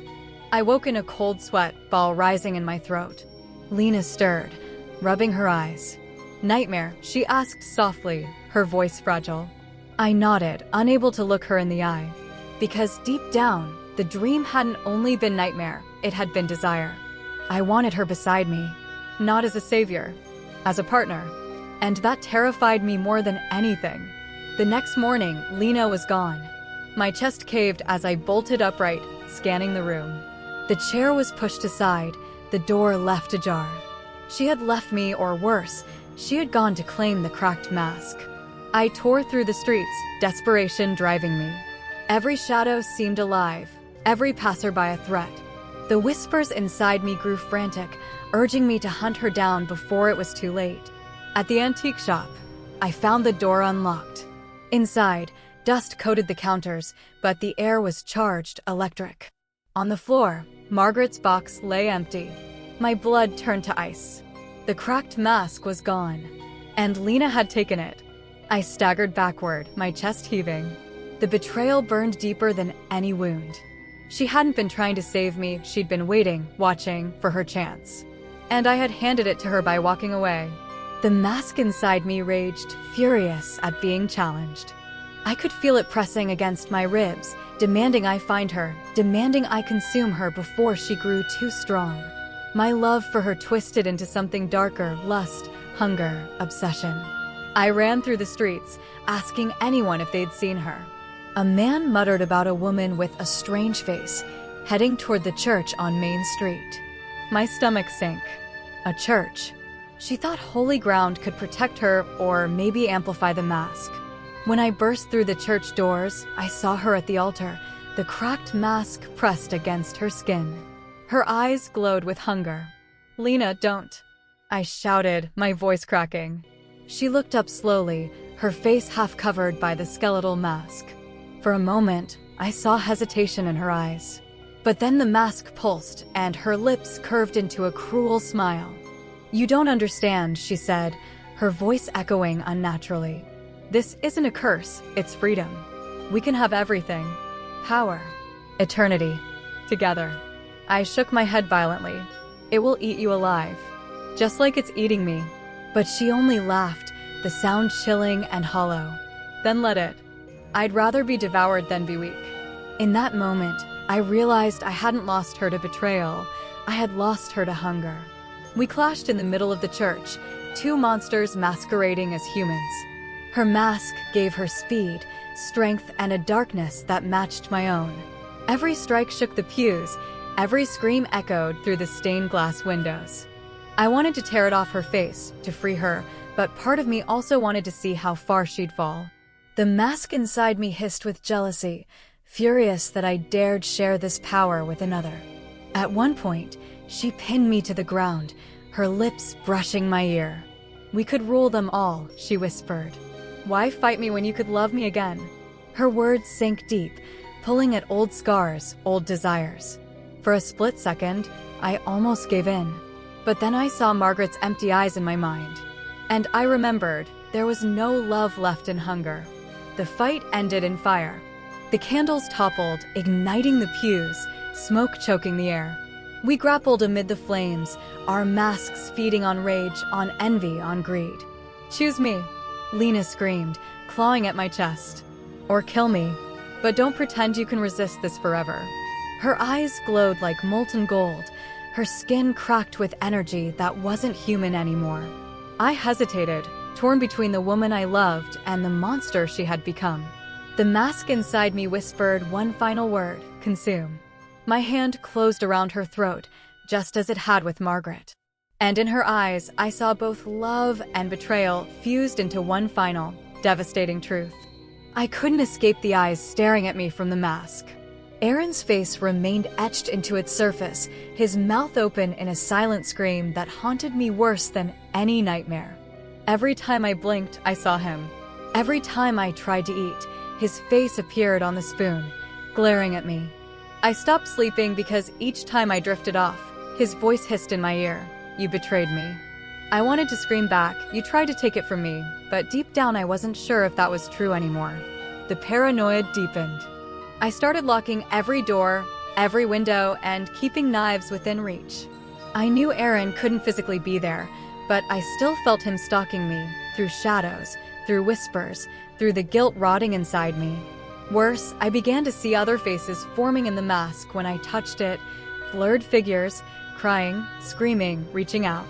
I woke in a cold sweat, ball rising in my throat. Lena stirred, rubbing her eyes. "Nightmare?" she asked softly, her voice fragile. I nodded, unable to look her in the eye. Because deep down, the dream hadn't only been nightmare, it had been desire. I wanted her beside me, not as a savior, as a partner. And that terrified me more than anything. The next morning, Lena was gone. My chest caved as I bolted upright, scanning the room. The chair was pushed aside, the door left ajar. She had left me, or worse, she had gone to claim the cracked mask. I tore through the streets, desperation driving me. Every shadow seemed alive, every passerby a threat. The whispers inside me grew frantic, urging me to hunt her down before it was too late. At the antique shop, I found the door unlocked. Inside, dust coated the counters, but the air was charged, electric. On the floor, Margaret's box lay empty. My blood turned to ice. The cracked mask was gone, and Lena had taken it. I staggered backward, my chest heaving. The betrayal burned deeper than any wound. She hadn't been trying to save me, she'd been waiting, watching, for her chance. And I had handed it to her by walking away. The mask inside me raged, furious at being challenged. I could feel it pressing against my ribs, demanding I find her, demanding I consume her before she grew too strong. My love for her twisted into something darker, lust, hunger, obsession. I ran through the streets, asking anyone if they'd seen her. A man muttered about a woman with a strange face, heading toward the church on Main Street. My stomach sank. A church. She thought holy ground could protect her or maybe amplify the mask. When I burst through the church doors, I saw her at the altar, the cracked mask pressed against her skin. Her eyes glowed with hunger. "Lena, don't," I shouted, my voice cracking. She looked up slowly, her face half covered by the skeletal mask. For a moment, I saw hesitation in her eyes. But then the mask pulsed, and her lips curved into a cruel smile. "You don't understand," she said, her voice echoing unnaturally. "This isn't a curse, it's freedom. We can have everything. Power. Eternity. Together." I shook my head violently. "It will eat you alive. Just like it's eating me." But she only laughed, the sound chilling and hollow. "Then let it. I'd rather be devoured than be weak." In that moment, I realized I hadn't lost her to betrayal. I had lost her to hunger. We clashed in the middle of the church, two monsters masquerading as humans. Her mask gave her speed, strength, and a darkness that matched my own. Every strike shook the pews, every scream echoed through the stained glass windows. I wanted to tear it off her face, to free her, but part of me also wanted to see how far she'd fall. The mask inside me hissed with jealousy, furious that I dared share this power with another. At one point, she pinned me to the ground, her lips brushing my ear. "We could rule them all," she whispered. "Why fight me when you could love me again?" Her words sank deep, pulling at old scars, old desires. For a split second, I almost gave in. But then I saw Margaret's empty eyes in my mind. And I remembered there was no love left in hunger. The fight ended in fire. The candles toppled, igniting the pews, smoke choking the air. We grappled amid the flames, our masks feeding on rage, on envy, on greed. "Choose me," Lena screamed, clawing at my chest. "Or kill me. But don't pretend you can resist this forever." Her eyes glowed like molten gold, her skin cracked with energy that wasn't human anymore. I hesitated, torn between the woman I loved and the monster she had become. The mask inside me whispered one final word: consume. My hand closed around her throat, just as it had with Margaret. And in her eyes, I saw both love and betrayal fused into one final, devastating truth. I couldn't escape the eyes staring at me from the mask. Aaron's face remained etched into its surface, his mouth open in a silent scream that haunted me worse than any nightmare. Every time I blinked, I saw him. Every time I tried to eat, his face appeared on the spoon, glaring at me. I stopped sleeping because each time I drifted off, his voice hissed in my ear, "You betrayed me." I wanted to scream back, "You tried to take it from me," but deep down I wasn't sure if that was true anymore. The paranoia deepened. I started locking every door, every window, and keeping knives within reach. I knew Aaron couldn't physically be there, but I still felt him stalking me, through shadows, through whispers, through the guilt rotting inside me. Worse, I began to see other faces forming in the mask when I touched it, blurred figures, crying, screaming, reaching out.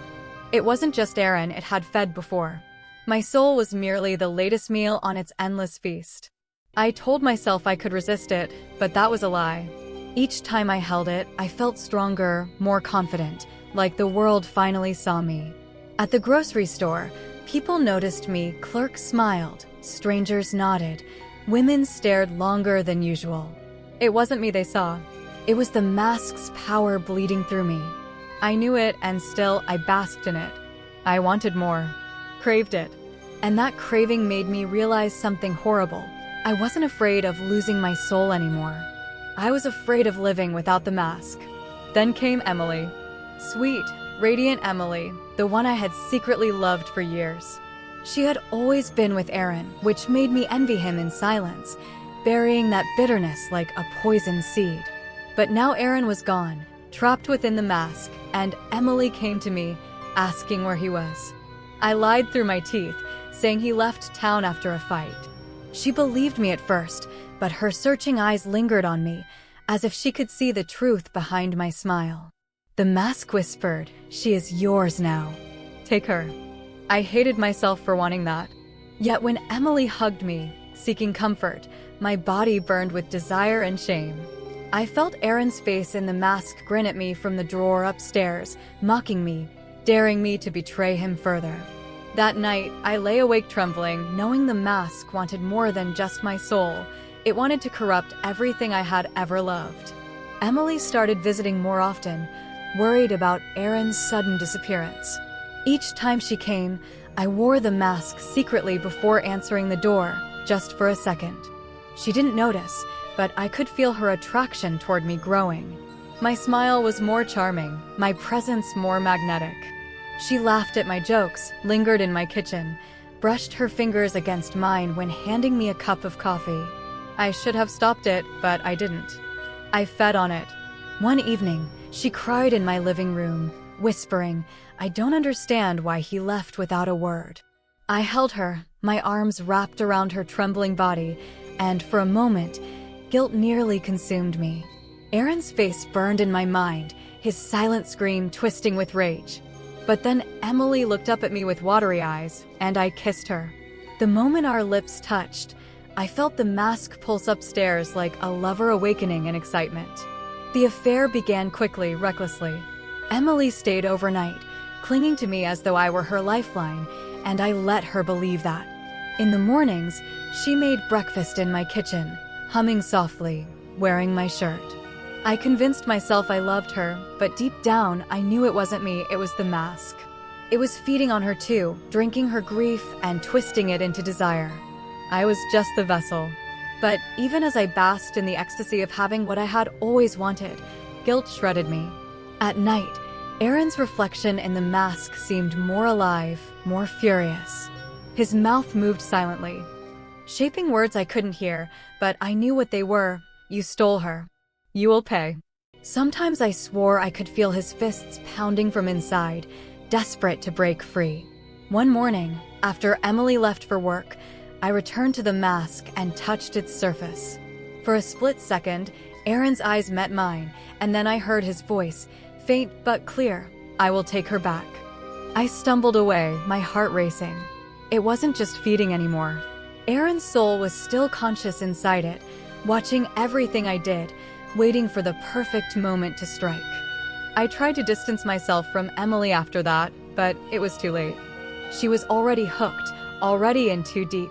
It wasn't just Aaron it had fed before. My soul was merely the latest meal on its endless feast. I told myself I could resist it, but that was a lie. Each time I held it, I felt stronger, more confident, like the world finally saw me. At the grocery store, people noticed me, clerks smiled, strangers nodded, women stared longer than usual. It wasn't me they saw. It was the mask's power bleeding through me. I knew it, and still I basked in it. I wanted more, craved it. And that craving made me realize something horrible. I wasn't afraid of losing my soul anymore. I was afraid of living without the mask. Then came Emily. Sweet, radiant Emily, the one I had secretly loved for years. She had always been with Aaron, which made me envy him in silence, burying that bitterness like a poison seed. But now Aaron was gone, trapped within the mask, and Emily came to me, asking where he was. I lied through my teeth, saying he left town after a fight. She believed me at first, but her searching eyes lingered on me, as if she could see the truth behind my smile. The mask whispered, "She is yours now. Take her." I hated myself for wanting that. Yet when Emily hugged me, seeking comfort, my body burned with desire and shame. I felt Aaron's face in the mask grin at me from the drawer upstairs, mocking me, daring me to betray him further. That night, I lay awake trembling, knowing the mask wanted more than just my soul. It wanted to corrupt everything I had ever loved. Emily started visiting more often, worried about Aaron's sudden disappearance. Each time she came, I wore the mask secretly before answering the door, just for a second. She didn't notice, but I could feel her attraction toward me growing. My smile was more charming, my presence more magnetic. She laughed at my jokes, lingered in my kitchen, brushed her fingers against mine when handing me a cup of coffee. I should have stopped it, but I didn't. I fed on it. One evening, she cried in my living room, whispering, "I don't understand why he left without a word." I held her, my arms wrapped around her trembling body, and for a moment, guilt nearly consumed me. Aaron's face burned in my mind, his silent scream twisting with rage. But then Emily looked up at me with watery eyes, and I kissed her. The moment our lips touched, I felt the mask pulse upstairs like a lover awakening in excitement. The affair began quickly, recklessly. Emily stayed overnight, clinging to me as though I were her lifeline, and I let her believe that. In the mornings, she made breakfast in my kitchen, humming softly, wearing my shirt. I convinced myself I loved her, but deep down, I knew it wasn't me, it was the mask. It was feeding on her too, drinking her grief and twisting it into desire. I was just the vessel. But even as I basked in the ecstasy of having what I had always wanted, guilt shredded me. At night, Aaron's reflection in the mask seemed more alive, more furious. His mouth moved silently, shaping words I couldn't hear, but I knew what they were. "You stole her. You will pay." Sometimes I swore I could feel his fists pounding from inside, desperate to break free. One morning, after Emily left for work, I returned to the mask and touched its surface. For a split second, Aaron's eyes met mine, and then I heard his voice, faint but clear, "I will take her back." I stumbled away, my heart racing. It wasn't just feeding anymore. Aaron's soul was still conscious inside it, watching everything I did, waiting for the perfect moment to strike. I tried to distance myself from Emily after that, but it was too late. She was already hooked, already in too deep.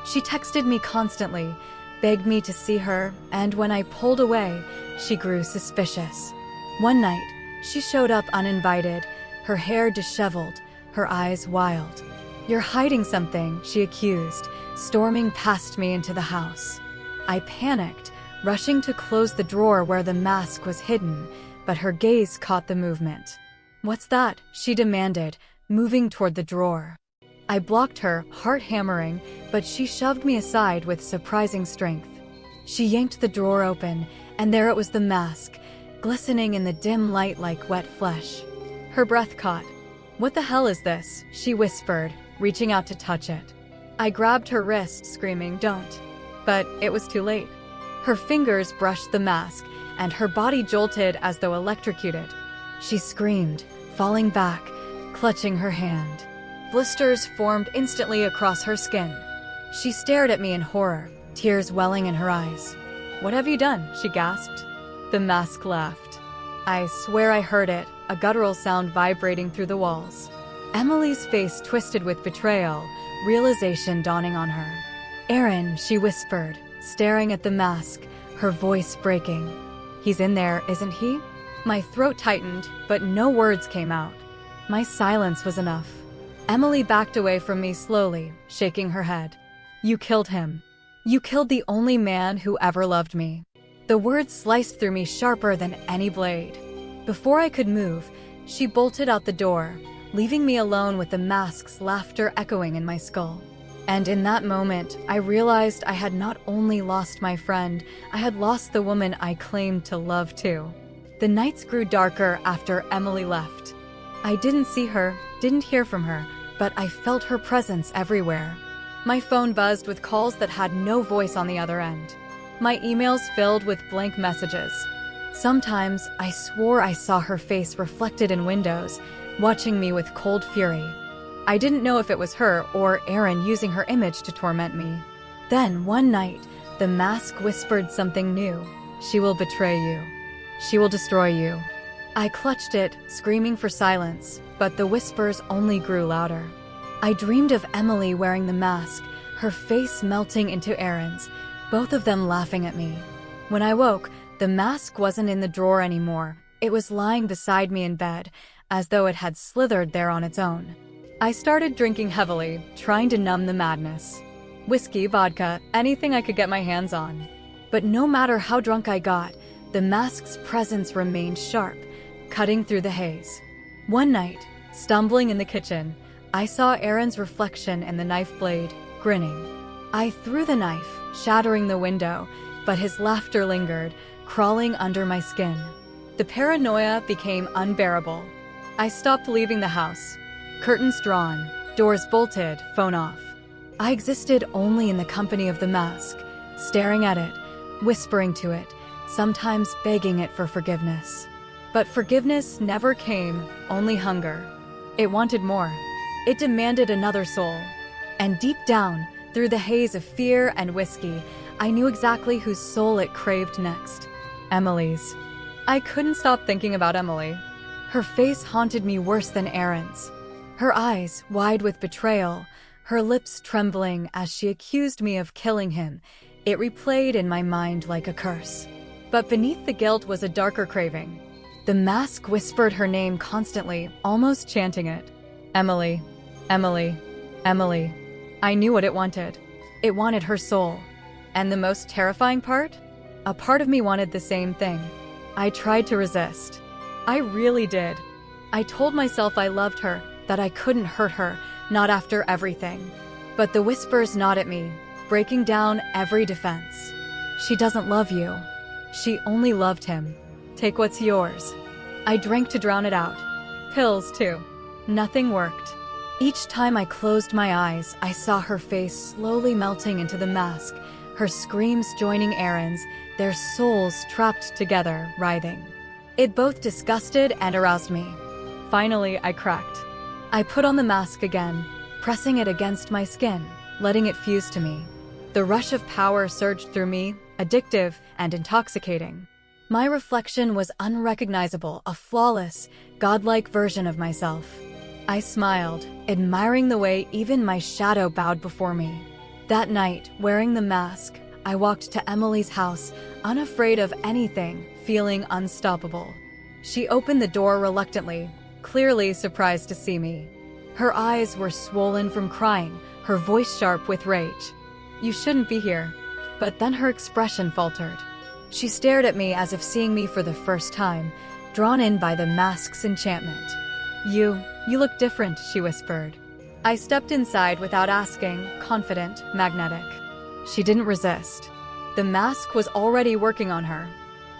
She texted me constantly, begged me to see her, and when I pulled away, she grew suspicious. One night, she showed up uninvited, her hair disheveled, her eyes wild. "You're hiding something," she accused, storming past me into the house. I panicked, rushing to close the drawer where the mask was hidden, but her gaze caught the movement. "What's that?" she demanded, moving toward the drawer. I blocked her, heart hammering, but she shoved me aside with surprising strength. She yanked the drawer open, and there it was, the mask, glistening in the dim light like wet flesh. Her breath caught. "What the hell is this?" she whispered, reaching out to touch it. I grabbed her wrist, screaming, "Don't." But it was too late. Her fingers brushed the mask, and her body jolted as though electrocuted. She screamed, falling back, clutching her hand. Blisters formed instantly across her skin. She stared at me in horror, tears welling in her eyes. "What have you done?" she gasped. The mask laughed. I swear I heard it, a guttural sound vibrating through the walls. Emily's face twisted with betrayal, realization dawning on her. "Aaron," she whispered, staring at the mask, her voice breaking. "He's in there, isn't he?" My throat tightened, but no words came out. My silence was enough. Emily backed away from me slowly, shaking her head. "You killed him. You killed the only man who ever loved me." The words sliced through me sharper than any blade. Before I could move, she bolted out the door, leaving me alone with the mask's laughter echoing in my skull. And in that moment, I realized I had not only lost my friend, I had lost the woman I claimed to love too. The nights grew darker after Emily left. I didn't see her, didn't hear from her, but I felt her presence everywhere. My phone buzzed with calls that had no voice on the other end. My emails filled with blank messages. Sometimes I swore I saw her face reflected in windows, watching me with cold fury. I didn't know if it was her or Aaron using her image to torment me. Then, one night, the mask whispered something new. She will betray you. She will destroy you. I clutched it, screaming for silence, but the whispers only grew louder. I dreamed of Emily wearing the mask, her face melting into Aaron's, both of them laughing at me. When I woke, the mask wasn't in the drawer anymore. It was lying beside me in bed, as though it had slithered there on its own. I started drinking heavily, trying to numb the madness. Whiskey, vodka, anything I could get my hands on. But no matter how drunk I got, the mask's presence remained sharp, cutting through the haze. One night, stumbling in the kitchen, I saw Aaron's reflection in the knife blade, grinning. I threw the knife, shattering the window, but his laughter lingered, crawling under my skin. The paranoia became unbearable. I stopped leaving the house. Curtains drawn, doors bolted, phone off. I existed only in the company of the mask, staring at it, whispering to it, sometimes begging it for forgiveness. But forgiveness never came, only hunger. It wanted more. It demanded another soul. And deep down, through the haze of fear and whiskey, I knew exactly whose soul it craved next. Emily's. I couldn't stop thinking about Emily. Her face haunted me worse than Aaron's. Her eyes, wide with betrayal, her lips trembling as she accused me of killing him, it replayed in my mind like a curse. But beneath the guilt was a darker craving. The mask whispered her name constantly, almost chanting it. Emily, Emily, Emily. I knew what it wanted. It wanted her soul. And the most terrifying part? A part of me wanted the same thing. I tried to resist. I really did. I told myself I loved her, that I couldn't hurt her, not after everything. But the whispers gnawed at me, breaking down every defense. She doesn't love you. She only loved him. Take what's yours. I drank to drown it out. Pills, too. Nothing worked. Each time I closed my eyes, I saw her face slowly melting into the mask, her screams joining Aaron's, their souls trapped together, writhing. It both disgusted and aroused me. Finally, I cracked. I put on the mask again, pressing it against my skin, letting it fuse to me. The rush of power surged through me, addictive and intoxicating. My reflection was unrecognizable, a flawless, godlike version of myself. I smiled, admiring the way even my shadow bowed before me. That night, wearing the mask, I walked to Emily's house, unafraid of anything, feeling unstoppable. She opened the door reluctantly, clearly surprised to see me. Her eyes were swollen from crying, her voice sharp with rage. You shouldn't be here. But then her expression faltered. She stared at me as if seeing me for the first time, drawn in by the mask's enchantment. You look different, she whispered. I stepped inside without asking, confident, magnetic. She didn't resist. The mask was already working on her.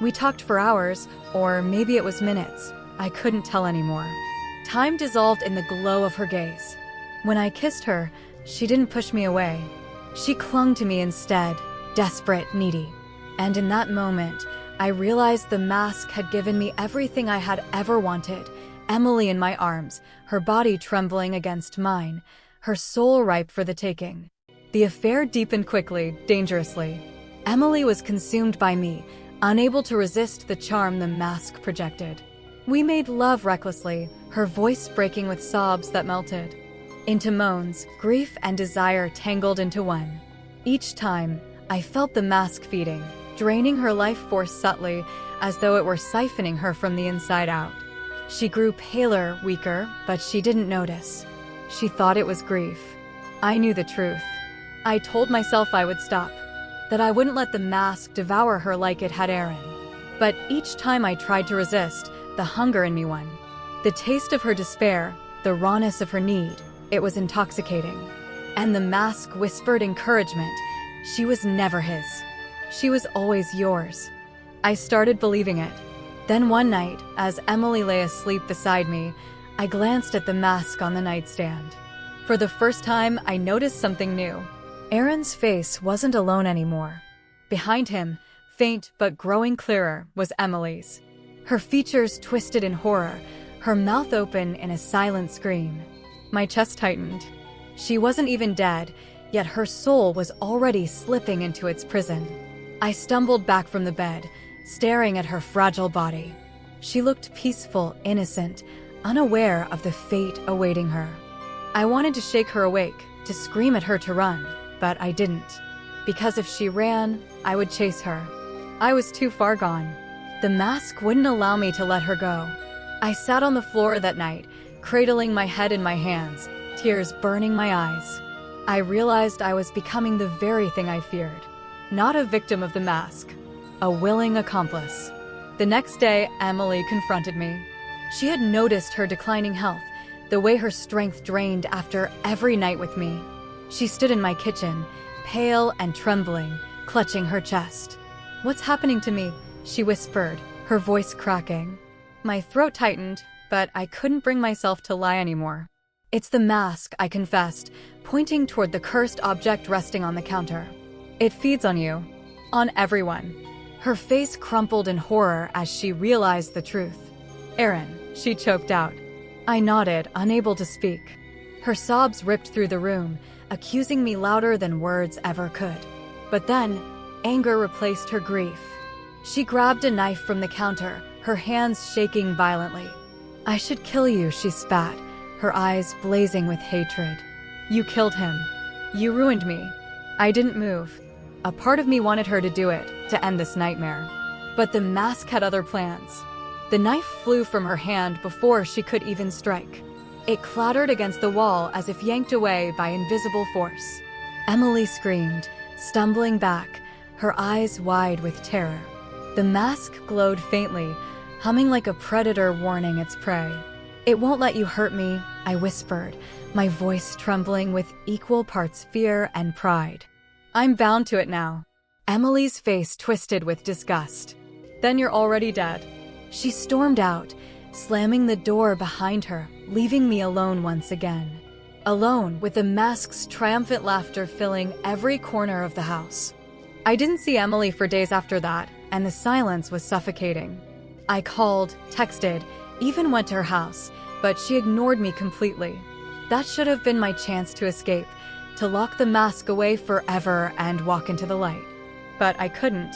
We talked for hours, or maybe it was minutes. I couldn't tell anymore. Time dissolved in the glow of her gaze. When I kissed her, she didn't push me away. She clung to me instead, desperate, needy. And in that moment, I realized the mask had given me everything I had ever wanted. Emily in my arms, her body trembling against mine, her soul ripe for the taking. The affair deepened quickly, dangerously. Emily was consumed by me, unable to resist the charm the mask projected. We made love recklessly, her voice breaking with sobs that melted into moans, grief and desire tangled into one. Each time, I felt the mask feeding, draining her life force subtly, as though it were siphoning her from the inside out. She grew paler, weaker, but she didn't notice. She thought it was grief. I knew the truth. I told myself I would stop, that I wouldn't let the mask devour her like it had Aaron. But each time I tried to resist, the hunger in me won. The taste of her despair, the rawness of her need, it was intoxicating. And the mask whispered encouragement. She was never his. She was always yours. I started believing it. Then one night, as Emily lay asleep beside me, I glanced at the mask on the nightstand. For the first time, I noticed something new. Aaron's face wasn't alone anymore. Behind him, faint but growing clearer, was Emily's. Her features twisted in horror, her mouth open in a silent scream. My chest tightened. She wasn't even dead, yet her soul was already slipping into its prison. I stumbled back from the bed, staring at her fragile body. She looked peaceful, innocent, unaware of the fate awaiting her. I wanted to shake her awake, to scream at her to run, but I didn't. Because if she ran, I would chase her. I was too far gone. The mask wouldn't allow me to let her go. I sat on the floor that night, cradling my head in my hands, tears burning my eyes. I realized I was becoming the very thing I feared. Not a victim of the mask, a willing accomplice. The next day, Emily confronted me. She had noticed her declining health, the way her strength drained after every night with me. She stood in my kitchen, pale and trembling, clutching her chest. "What's happening to me?" she whispered, her voice cracking. My throat tightened, but I couldn't bring myself to lie anymore. "It's the mask," I confessed, pointing toward the cursed object resting on the counter. "It feeds on you. On everyone." Her face crumpled in horror as she realized the truth. "Aaron," she choked out. I nodded, unable to speak. Her sobs ripped through the room, accusing me louder than words ever could. But then, anger replaced her grief. She grabbed a knife from the counter, her hands shaking violently. "I should kill you," she spat, her eyes blazing with hatred. "You killed him. You ruined me." I didn't move. A part of me wanted her to do it, to end this nightmare. But the mask had other plans. The knife flew from her hand before she could even strike. It clattered against the wall as if yanked away by invisible force. Emily screamed, stumbling back, her eyes wide with terror. The mask glowed faintly, humming like a predator warning its prey. "It won't let you hurt me," I whispered, my voice trembling with equal parts fear and pride. "I'm bound to it now." Emily's face twisted with disgust. "Then you're already dead." She stormed out, slamming the door behind her, leaving me alone once again. Alone, with the mask's triumphant laughter filling every corner of the house. I didn't see Emily for days after that, and the silence was suffocating. I called, texted, even went to her house, but she ignored me completely. That should have been my chance to escape, to lock the mask away forever and walk into the light. But I couldn't.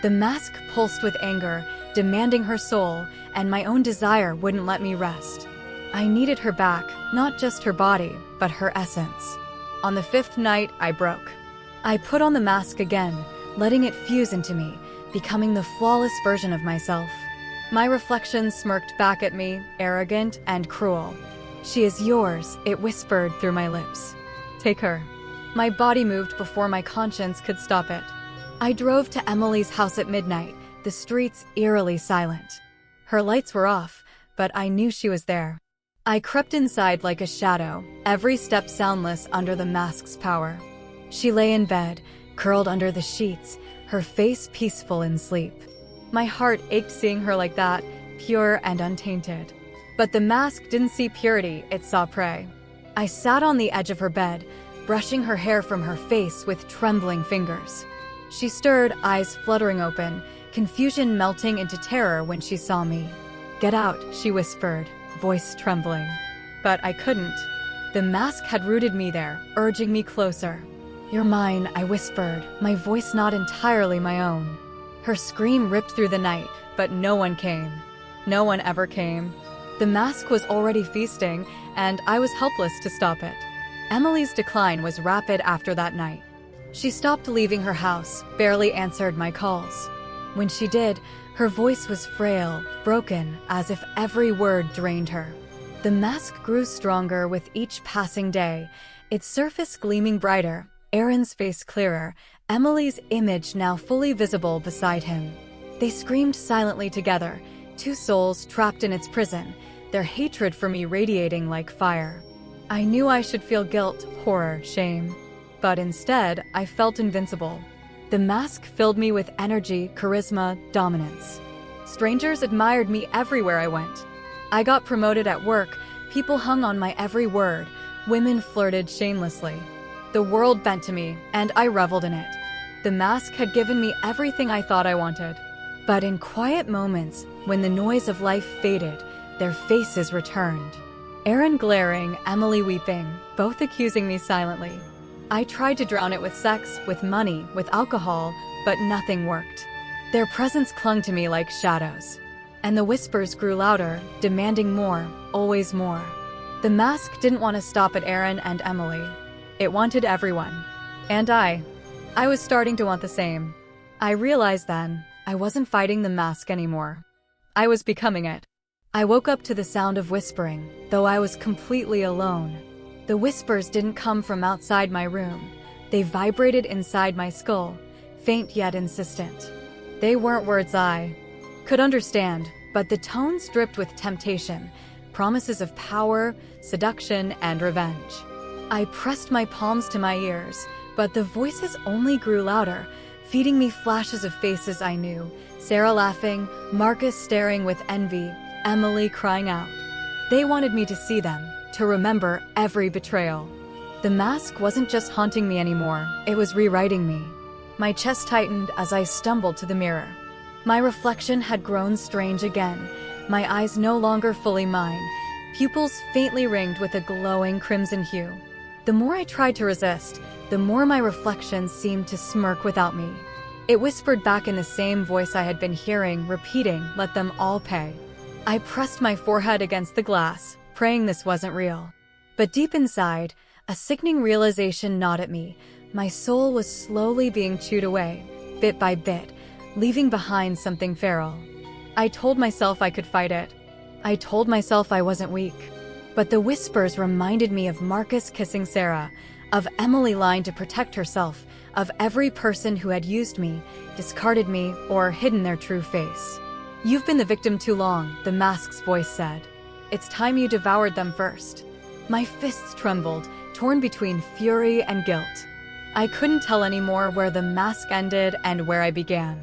The mask pulsed with anger, demanding her soul, and my own desire wouldn't let me rest. I needed her back, not just her body, but her essence. On the 5th night, I broke. I put on the mask again, letting it fuse into me, becoming the flawless version of myself. My reflection smirked back at me, arrogant and cruel. "She is yours," it whispered through my lips. "Take her." My body moved before my conscience could stop it. I drove to Emily's house at midnight, the streets eerily silent. Her lights were off, but I knew she was there. I crept inside like a shadow, every step soundless under the mask's power. She lay in bed, curled under the sheets, her face peaceful in sleep. My heart ached seeing her like that, pure and untainted. But the mask didn't see purity, it saw prey. I sat on the edge of her bed, brushing her hair from her face with trembling fingers. She stirred, eyes fluttering open, confusion melting into terror when she saw me. "Get out," she whispered, voice trembling. But I couldn't. The mask had rooted me there, urging me closer. "You're mine," I whispered, my voice not entirely my own. Her scream ripped through the night, but no one came. No one ever came. The mask was already feasting, and I was helpless to stop it. Emily's decline was rapid after that night. She stopped leaving her house, barely answered my calls. When she did, her voice was frail, broken, as if every word drained her. The mask grew stronger with each passing day, its surface gleaming brighter, Aaron's face clearer, Emily's image now fully visible beside him. They screamed silently together, two souls trapped in its prison, their hatred for me radiating like fire. I knew I should feel guilt, horror, shame. But instead, I felt invincible. The mask filled me with energy, charisma, dominance. Strangers admired me everywhere I went. I got promoted at work, people hung on my every word, women flirted shamelessly. The world bent to me, and I reveled in it. The mask had given me everything I thought I wanted. But in quiet moments, when the noise of life faded, their faces returned. Aaron glaring, Emily weeping, both accusing me silently. I tried to drown it with sex, with money, with alcohol, but nothing worked. Their presence clung to me like shadows. And the whispers grew louder, demanding more, always more. The mask didn't want to stop at Aaron and Emily. It wanted everyone. And I was starting to want the same. I realized then, I wasn't fighting the mask anymore. I was becoming it. I woke up to the sound of whispering, though I was completely alone. The whispers didn't come from outside my room. They vibrated inside my skull, faint yet insistent. They weren't words I could understand, but the tones dripped with temptation, promises of power, seduction, and revenge. I pressed my palms to my ears, but the voices only grew louder, feeding me flashes of faces I knew. Sarah laughing, Marcus staring with envy, Emily crying out. They wanted me to see them, to remember every betrayal. The mask wasn't just haunting me anymore, it was rewriting me. My chest tightened as I stumbled to the mirror. My reflection had grown strange again, my eyes no longer fully mine, pupils faintly ringed with a glowing crimson hue. The more I tried to resist, the more my reflection seemed to smirk without me. It whispered back in the same voice I had been hearing, repeating, "Let them all pay." I pressed my forehead against the glass, praying this wasn't real. But deep inside, a sickening realization gnawed at me. My soul was slowly being chewed away, bit by bit, leaving behind something feral. I told myself I could fight it. I told myself I wasn't weak. But the whispers reminded me of Marcus kissing Sarah, of Emily lying to protect herself, of every person who had used me, discarded me, or hidden their true face. "You've been the victim too long," the mask's voice said. "It's time you devoured them first." My fists trembled, torn between fury and guilt. I couldn't tell anymore where the mask ended and where I began.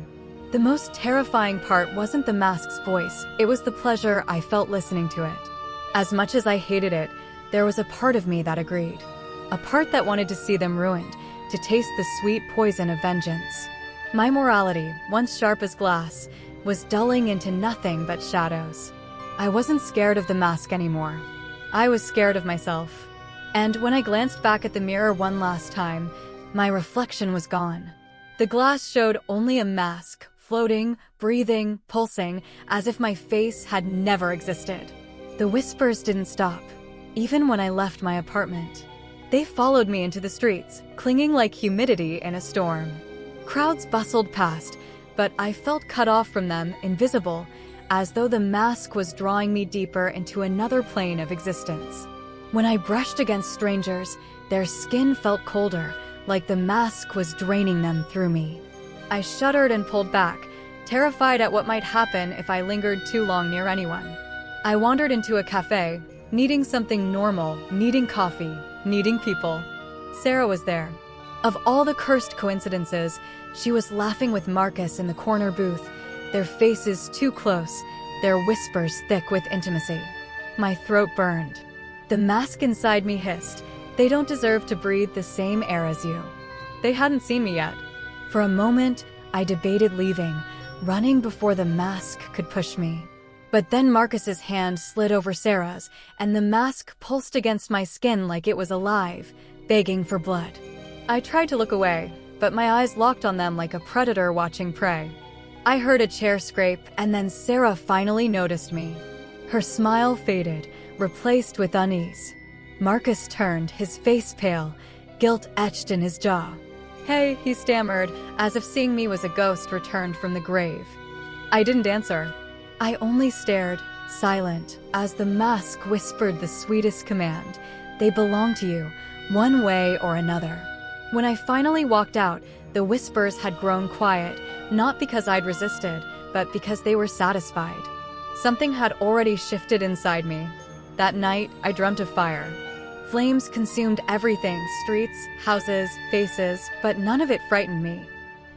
The most terrifying part wasn't the mask's voice, it was the pleasure I felt listening to it. As much as I hated it, there was a part of me that agreed. A part that wanted to see them ruined, to taste the sweet poison of vengeance. My morality, once sharp as glass, was dulling into nothing but shadows. I wasn't scared of the mask anymore. I was scared of myself. And when I glanced back at the mirror one last time, my reflection was gone. The glass showed only a mask, floating, breathing, pulsing, as if my face had never existed. The whispers didn't stop, even when I left my apartment. They followed me into the streets, clinging like humidity in a storm. Crowds bustled past, but I felt cut off from them, invisible, as though the mask was drawing me deeper into another plane of existence. When I brushed against strangers, their skin felt colder, like the mask was draining them through me. I shuddered and pulled back, terrified at what might happen if I lingered too long near anyone. I wandered into a cafe, needing something normal, needing coffee, needing people. Sarah was there. Of all the cursed coincidences, she was laughing with Marcus in the corner booth, their faces too close, their whispers thick with intimacy. My throat burned. The mask inside me hissed, "They don't deserve to breathe the same air as you." They hadn't seen me yet. For a moment, I debated leaving, running before the mask could push me. But then Marcus's hand slid over Sarah's, and the mask pulsed against my skin like it was alive, begging for blood. I tried to look away, but my eyes locked on them like a predator watching prey. I heard a chair scrape, and then Sarah finally noticed me. Her smile faded, replaced with unease. Marcus turned, his face pale, guilt etched in his jaw. "Hey," he stammered, as if seeing me was a ghost returned from the grave. I didn't answer. I only stared, silent, as the mask whispered the sweetest command. "They belong to you, one way or another." When I finally walked out, the whispers had grown quiet, not because I'd resisted, but because they were satisfied. Something had already shifted inside me. That night, I dreamt of fire. Flames consumed everything, streets, houses, faces, but none of it frightened me.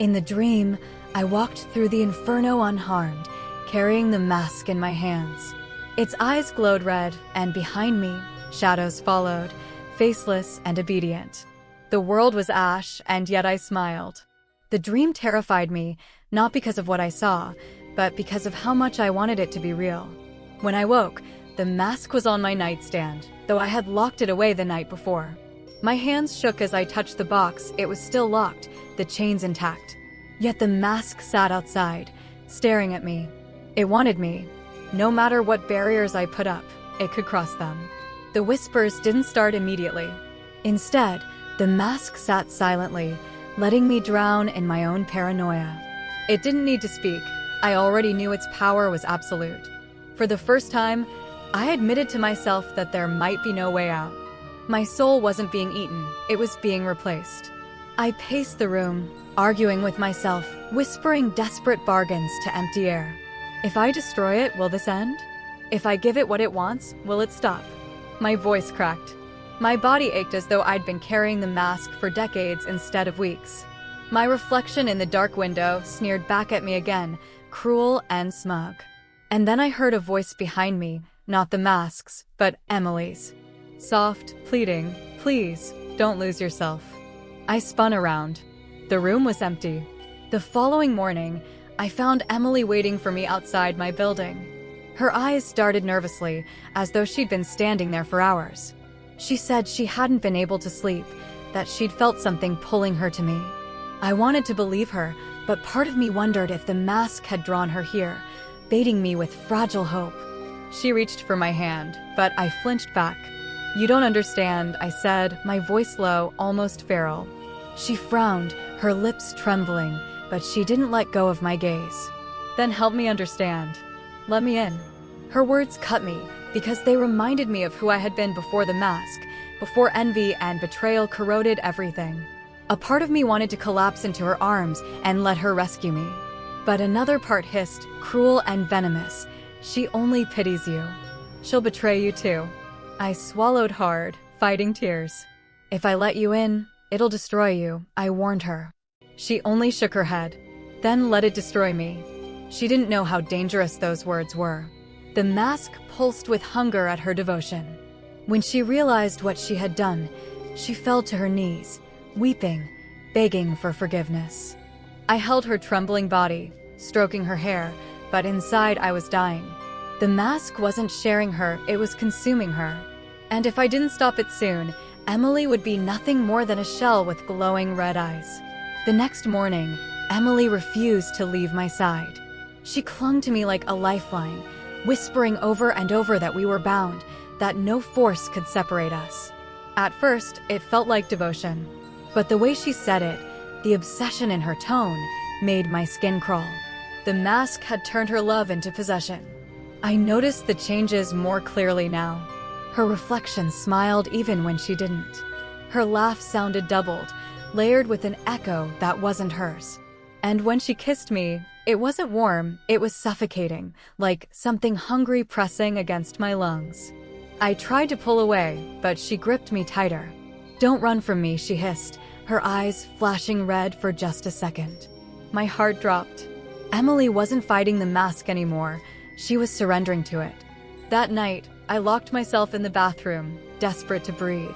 In the dream, I walked through the inferno unharmed, carrying the mask in my hands. Its eyes glowed red, and behind me, shadows followed, faceless and obedient. The world was ash, and yet I smiled. The dream terrified me, not because of what I saw, but because of how much I wanted it to be real. When I woke, The mask was on my nightstand, though I had locked it away the night before. My hands shook as I touched the box. It was still locked, the chains intact. Yet the mask sat outside, staring at me. It wanted me. No matter what barriers I put up, it could cross them. The whispers didn't start immediately. Instead, the mask sat silently, letting me drown in my own paranoia. It didn't need to speak. I already knew its power was absolute. For the first time, I admitted to myself that there might be no way out. My soul wasn't being eaten, it was being replaced. I paced the room, arguing with myself, whispering desperate bargains to empty air. If I destroy it, will this end? If I give it what it wants, will it stop? My voice cracked. My body ached as though I'd been carrying the mask for decades instead of weeks. My reflection in the dark window sneered back at me again, cruel and smug. And then I heard a voice behind me, not the mask's, but Emily's. Soft, pleading, "Please, don't lose yourself." I spun around. The room was empty. The following morning, I found Emily waiting for me outside my building. Her eyes darted nervously, as though she'd been standing there for hours. She said she hadn't been able to sleep, that she'd felt something pulling her to me. I wanted to believe her, but part of me wondered if the mask had drawn her here, baiting me with fragile hope. She reached for my hand, but I flinched back. "You don't understand," I said, my voice low, almost feral. She frowned, her lips trembling, but she didn't let go of my gaze. "Then help me understand. Let me in." Her words cut me, because they reminded me of who I had been before the mask, before envy and betrayal corroded everything. A part of me wanted to collapse into her arms and let her rescue me. But another part hissed, cruel and venomous, "She only pities you. She'll betray you too." I swallowed hard, fighting tears. "If I let you in, it'll destroy you," I warned her. She only shook her head. "Then let it destroy me." She didn't know how dangerous those words were. The mask pulsed with hunger at her devotion. When she realized what she had done, she fell to her knees, weeping, begging for forgiveness. I held her trembling body, stroking her hair, but inside I was dying. The mask wasn't sharing her, it was consuming her. And if I didn't stop it soon, Emily would be nothing more than a shell with glowing red eyes. The next morning, Emily refused to leave my side. She clung to me like a lifeline, whispering over and over that we were bound, that no force could separate us. At first, it felt like devotion. But the way she said it, the obsession in her tone, made my skin crawl. The mask had turned her love into possession. I noticed the changes more clearly now. Her reflection smiled even when she didn't. Her laugh sounded doubled, layered with an echo that wasn't hers. And when she kissed me, it wasn't warm, it was suffocating, like something hungry pressing against my lungs. I tried to pull away, but she gripped me tighter. "Don't run from me," she hissed, her eyes flashing red for just a second. My heart dropped. Emily wasn't fighting the mask anymore, she was surrendering to it. That night, I locked myself in the bathroom, desperate to breathe.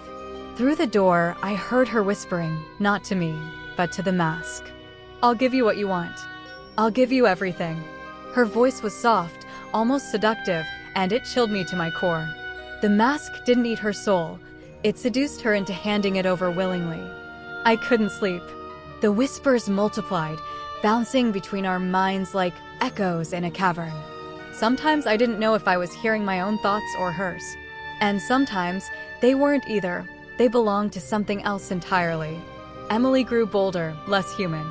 Through the door, I heard her whispering, not to me, but to the mask. "I'll give you what you want. I'll give you everything." Her voice was soft, almost seductive, and it chilled me to my core. The mask didn't eat her soul, it seduced her into handing it over willingly. I couldn't sleep. The whispers multiplied, bouncing between our minds like echoes in a cavern. Sometimes I didn't know if I was hearing my own thoughts or hers. And sometimes they weren't either, they belonged to something else entirely. Emily grew bolder, less human.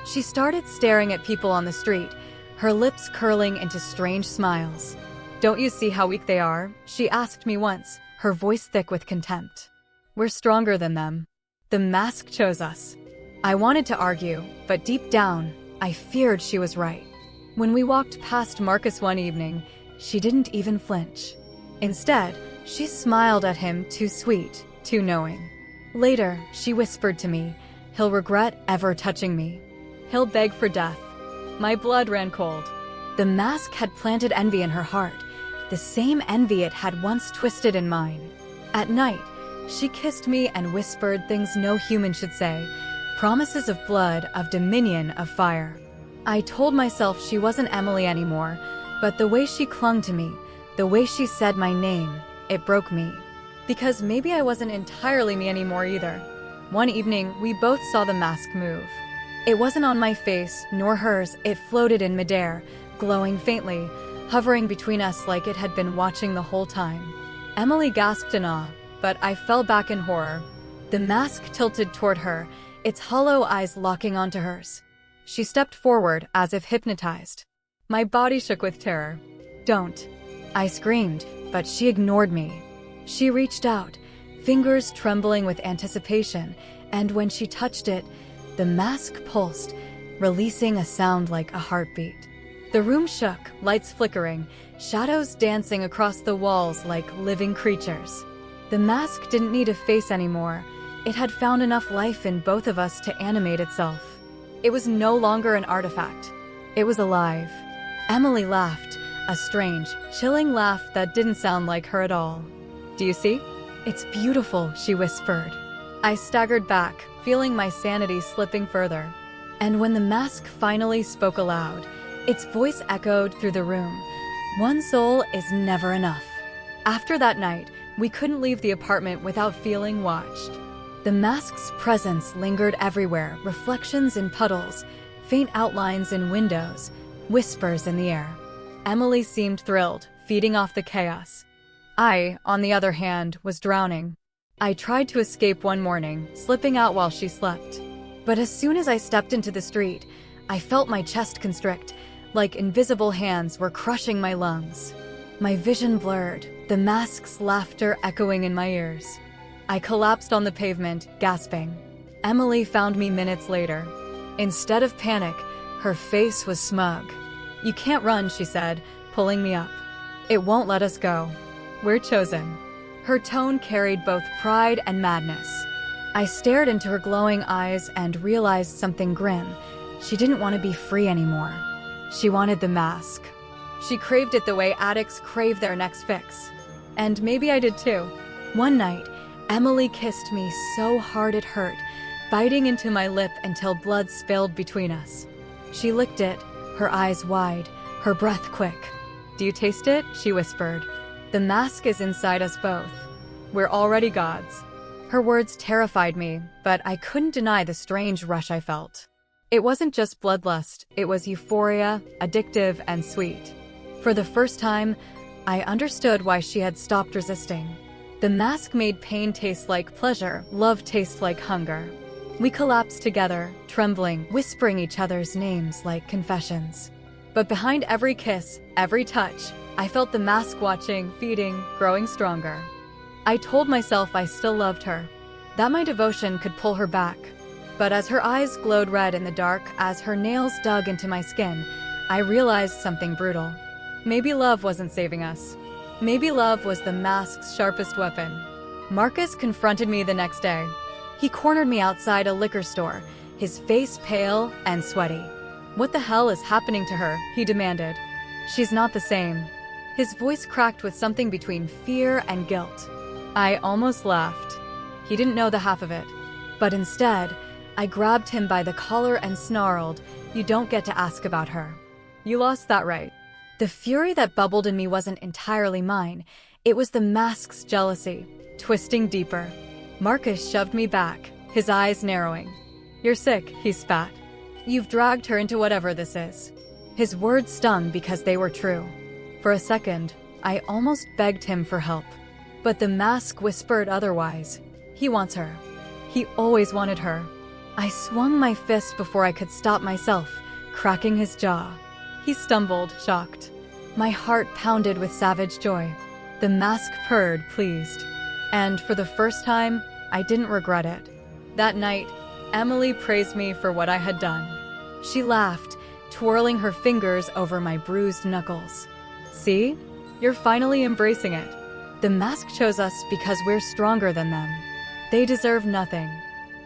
She started staring at people on the street, her lips curling into strange smiles. "Don't you see how weak they are?" she asked me once, her voice thick with contempt. "We're stronger than them. The mask chose us." I wanted to argue, but deep down, I feared she was right. When we walked past Marcus one evening, she didn't even flinch. Instead, she smiled at him, too sweet, too knowing. Later, she whispered to me, "He'll regret ever touching me. He'll beg for death." My blood ran cold. The mask had planted envy in her heart, the same envy it had once twisted in mine. At night, she kissed me and whispered things no human should say, promises of blood, of dominion, of fire. I told myself she wasn't Emily anymore, but the way she clung to me, The way she said my name, it broke me. Because maybe I wasn't entirely me anymore either. One evening, we both saw the mask move. It wasn't on my face, nor hers. It floated in midair, glowing faintly, hovering between us like it had been watching the whole time. Emily gasped in awe, but I fell back in horror. The mask tilted toward her, its hollow eyes locking onto hers. She stepped forward as if hypnotized. My body shook with terror. "Don't," I screamed, but she ignored me. She reached out, fingers trembling with anticipation, and when she touched it, the mask pulsed, releasing a sound like a heartbeat. The room shook, lights flickering, shadows dancing across the walls like living creatures. The mask didn't need a face anymore. It had found enough life in both of us to animate itself. It was no longer an artifact. It was alive. Emily laughed, a strange, chilling laugh that didn't sound like her at all. "Do you see? It's beautiful," she whispered. I staggered back, feeling my sanity slipping further. And when the mask finally spoke aloud, its voice echoed through the room. "One soul is never enough." After that night, we couldn't leave the apartment without feeling watched. The mask's presence lingered everywhere, reflections in puddles, faint outlines in windows, whispers in the air. Emily seemed thrilled, feeding off the chaos. I, on the other hand, was drowning. I tried to escape one morning, slipping out while she slept. But as soon as I stepped into the street, I felt my chest constrict, like invisible hands were crushing my lungs. My vision blurred, the mask's laughter echoing in my ears. I collapsed on the pavement, gasping. Emily found me minutes later. Instead of panic, her face was smug. "You can't run," she said, pulling me up. "It won't let us go. We're chosen." Her tone carried both pride and madness. I stared into her glowing eyes and realized something grim. She didn't want to be free anymore. She wanted the mask. She craved it the way addicts crave their next fix. And maybe I did too. One night, Emily kissed me so hard it hurt, biting into my lip until blood spilled between us. She licked it, her eyes wide, her breath quick. "Do you taste it?" she whispered. "The mask is inside us both. We're already gods." Her words terrified me, but I couldn't deny the strange rush I felt. It wasn't just bloodlust, it was euphoria, addictive and sweet. For the first time, I understood why she had stopped resisting. The mask made pain taste like pleasure, love taste like hunger. We collapsed together, trembling, whispering each other's names like confessions. But behind every kiss, every touch, I felt the mask watching, feeding, growing stronger. I told myself I still loved her, that my devotion could pull her back. But as her eyes glowed red in the dark, as her nails dug into my skin, I realized something brutal. Maybe love wasn't saving us. Maybe love was the mask's sharpest weapon. Marcus confronted me the next day. He cornered me outside a liquor store, his face pale and sweaty. "What the hell is happening to her?" he demanded. "She's not the same." His voice cracked with something between fear and guilt. I almost laughed. He didn't know the half of it. But instead, I grabbed him by the collar and snarled, "You don't get to ask about her. You lost that right." The fury that bubbled in me wasn't entirely mine. It was the mask's jealousy, twisting deeper. Marcus shoved me back, his eyes narrowing. "You're sick," he spat. "You've dragged her into whatever this is." His words stung because they were true. For a second, I almost begged him for help. But the mask whispered otherwise. He wants her. He always wanted her. I swung my fist before I could stop myself, cracking his jaw. He stumbled, shocked. My heart pounded with savage joy. The mask purred, pleased. And for the first time, I didn't regret it. That night, Emily praised me for what I had done. She laughed, twirling her fingers over my bruised knuckles. "See? You're finally embracing it. The mask chose us because we're stronger than them. They deserve nothing."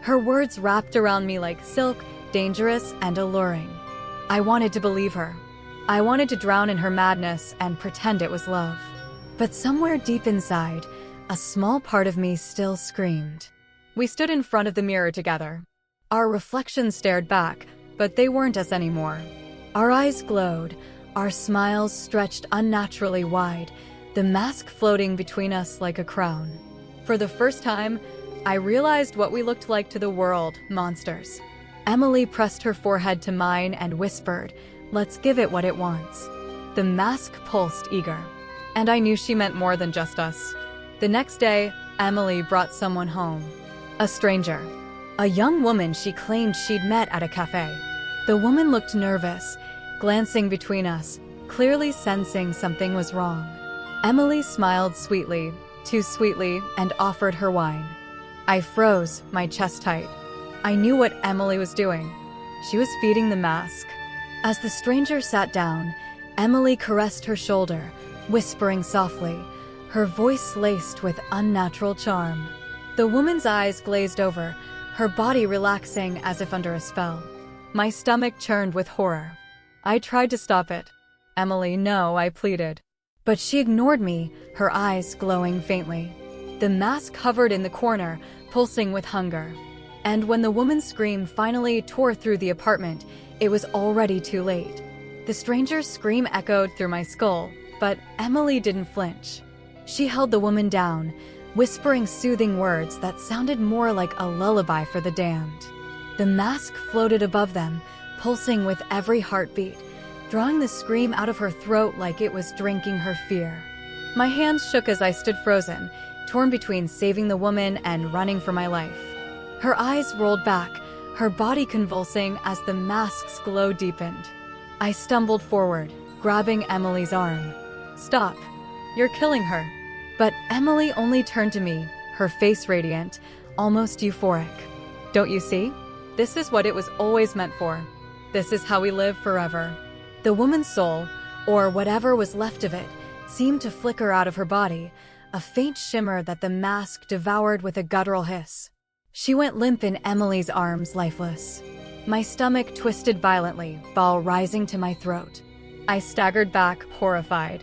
Her words wrapped around me like silk, dangerous and alluring. I wanted to believe her. I wanted to drown in her madness and pretend it was love. But somewhere deep inside, a small part of me still screamed. We stood in front of the mirror together. Our reflections stared back, but they weren't us anymore. Our eyes glowed, our smiles stretched unnaturally wide, the mask floating between us like a crown. For the first time, I realized what we looked like to the world, monsters. Emily pressed her forehead to mine and whispered, "Let's give it what it wants." The mask pulsed eager. And I knew she meant more than just us. The next day, Emily brought someone home. A stranger. A young woman she claimed she'd met at a cafe. The woman looked nervous, glancing between us, clearly sensing something was wrong. Emily smiled sweetly, too sweetly, and offered her wine. I froze, my chest tight. I knew what Emily was doing. She was feeding the mask. As the stranger sat down, Emily caressed her shoulder, whispering softly, her voice laced with unnatural charm. The woman's eyes glazed over, her body relaxing as if under a spell. My stomach churned with horror. I tried to stop it. "Emily, no," I pleaded. But she ignored me, her eyes glowing faintly. The mask hovered in the corner, pulsing with hunger. And when the woman's scream finally tore through the apartment, it was already too late. The stranger's scream echoed through my skull, but Emily didn't flinch. She held the woman down, whispering soothing words that sounded more like a lullaby for the damned. The mask floated above them, pulsing with every heartbeat, drawing the scream out of her throat like it was drinking her fear. My hands shook as I stood frozen, torn between saving the woman and running for my life. Her eyes rolled back, her body convulsing as the mask's glow deepened. I stumbled forward, grabbing Emily's arm. "Stop. You're killing her." But Emily only turned to me, her face radiant, almost euphoric. "Don't you see? This is what it was always meant for. This is how we live forever." The woman's soul, or whatever was left of it, seemed to flicker out of her body, a faint shimmer that the mask devoured with a guttural hiss. She went limp in Emily's arms, lifeless. My stomach twisted violently, ball rising to my throat. I staggered back, horrified.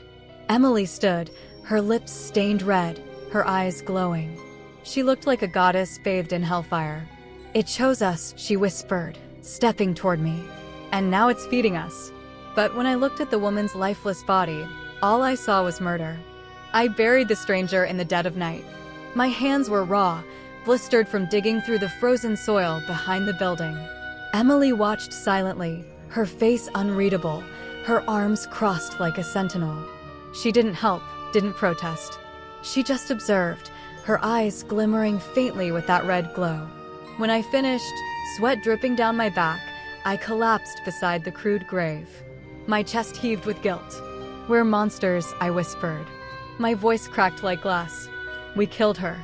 Emily stood, her lips stained red, her eyes glowing. She looked like a goddess bathed in hellfire. "It chose us," she whispered, stepping toward me. "And now it's feeding us." But when I looked at the woman's lifeless body, all I saw was murder. I buried the stranger in the dead of night. My hands were raw, blistered from digging through the frozen soil behind the building. Emily watched silently, her face unreadable, her arms crossed like a sentinel. She didn't help, didn't protest. She just observed, her eyes glimmering faintly with that red glow. When I finished, sweat dripping down my back, I collapsed beside the crude grave. My chest heaved with guilt. "We're monsters," I whispered. My voice cracked like glass. "We killed her."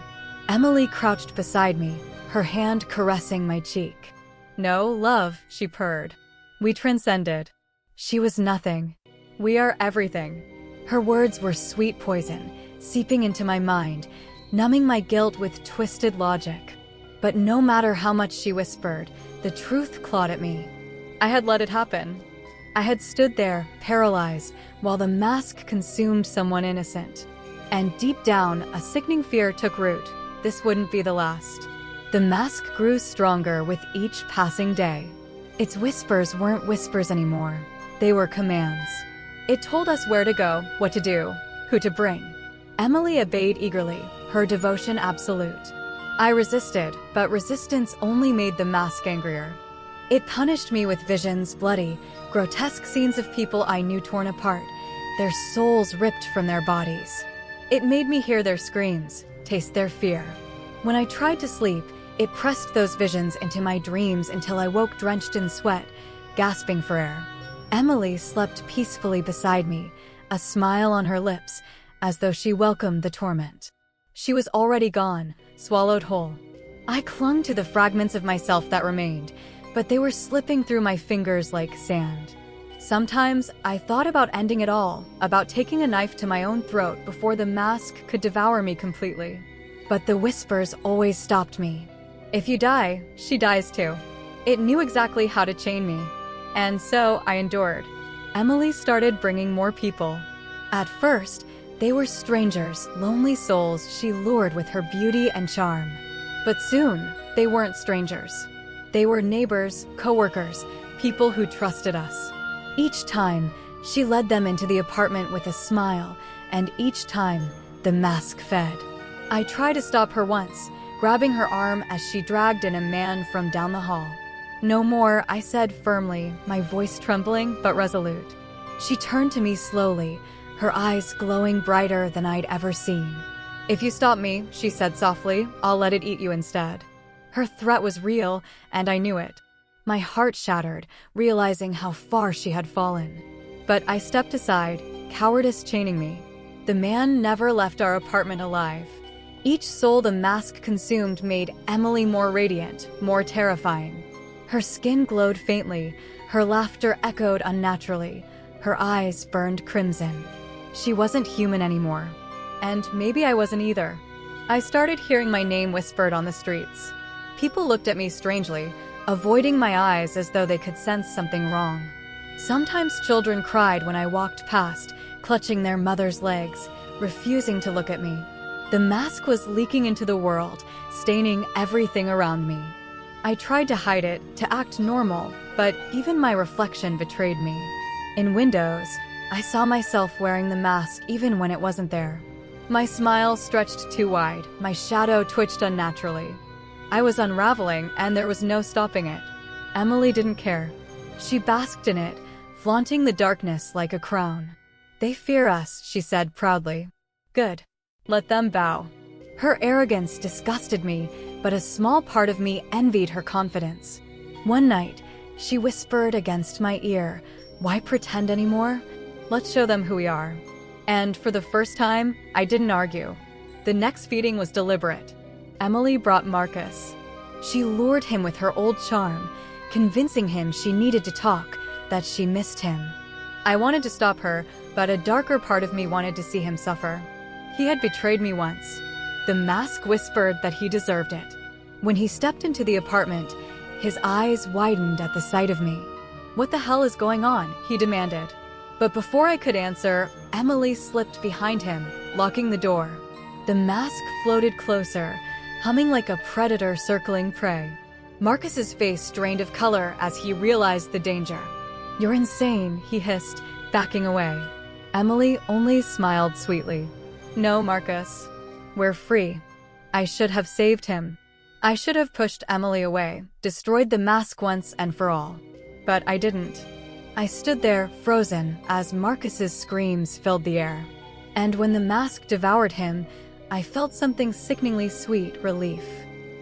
Emily crouched beside me, her hand caressing my cheek. "No, love," she purred. "We transcended. She was nothing. We are everything." Her words were sweet poison, seeping into my mind, numbing my guilt with twisted logic. But no matter how much she whispered, the truth clawed at me. I had let it happen. I had stood there, paralyzed, while the mask consumed someone innocent. And deep down, a sickening fear took root. This wouldn't be the last. The mask grew stronger with each passing day. Its whispers weren't whispers anymore. They were commands. It told us where to go, what to do, who to bring. Emily obeyed eagerly, her devotion absolute. I resisted, but resistance only made the mask angrier. It punished me with visions, bloody, grotesque scenes of people I knew torn apart, their souls ripped from their bodies. It made me hear their screams, taste their fear. When I tried to sleep, it pressed those visions into my dreams until I woke drenched in sweat, gasping for air. Emily slept peacefully beside me, a smile on her lips, as though she welcomed the torment. She was already gone, swallowed whole. I clung to the fragments of myself that remained, but they were slipping through my fingers like sand. Sometimes I thought about ending it all, about taking a knife to my own throat before the mask could devour me completely. But the whispers always stopped me. If you die, she dies too. It knew exactly how to chain me. And so I endured. Emily started bringing more people. At first, they were strangers, lonely souls she lured with her beauty and charm. But soon, they weren't strangers. They were neighbors, coworkers, people who trusted us. Each time, she led them into the apartment with a smile, and each time, the mask fed. I tried to stop her once, grabbing her arm as she dragged in a man from down the hall. "No more," I said firmly, my voice trembling but resolute. She turned to me slowly, her eyes glowing brighter than I'd ever seen. "If you stop me," she said softly, "I'll let it eat you instead." Her threat was real, and I knew it. My heart shattered, realizing how far she had fallen. But I stepped aside, cowardice chaining me. The man never left our apartment alive. Each soul the mask consumed made Emily more radiant, more terrifying. Her skin glowed faintly, her laughter echoed unnaturally, her eyes burned crimson. She wasn't human anymore. And maybe I wasn't either. I started hearing my name whispered on the streets. People looked at me strangely, avoiding my eyes as though they could sense something wrong. Sometimes children cried when I walked past, clutching their mother's legs, refusing to look at me. The mask was leaking into the world, staining everything around me. I tried to hide it, to act normal, but even my reflection betrayed me. In windows, I saw myself wearing the mask even when it wasn't there. My smile stretched too wide, my shadow twitched unnaturally. I was unraveling, and there was no stopping it. Emily didn't care. She basked in it, flaunting the darkness like a crown. "They fear us," she said proudly. "Good. Let them bow." Her arrogance disgusted me, but a small part of me envied her confidence. One night, she whispered against my ear, "Why pretend anymore? Let's show them who we are." And for the first time, I didn't argue. The next feeding was deliberate. Emily brought Marcus. She lured him with her old charm, convincing him she needed to talk, that she missed him. I wanted to stop her, but a darker part of me wanted to see him suffer. He had betrayed me once. The mask whispered that he deserved it. When he stepped into the apartment, his eyes widened at the sight of me. "What the hell is going on?" he demanded. But before I could answer, Emily slipped behind him, locking the door. The mask floated closer, humming like a predator circling prey. Marcus's face drained of color as he realized the danger. "You're insane," he hissed, backing away. Emily only smiled sweetly. "No, Marcus. We're free." I should have saved him. I should have pushed Emily away, destroyed the mask once and for all. But I didn't. I stood there, frozen, as Marcus's screams filled the air. And when the mask devoured him, I felt something sickeningly sweet, relief.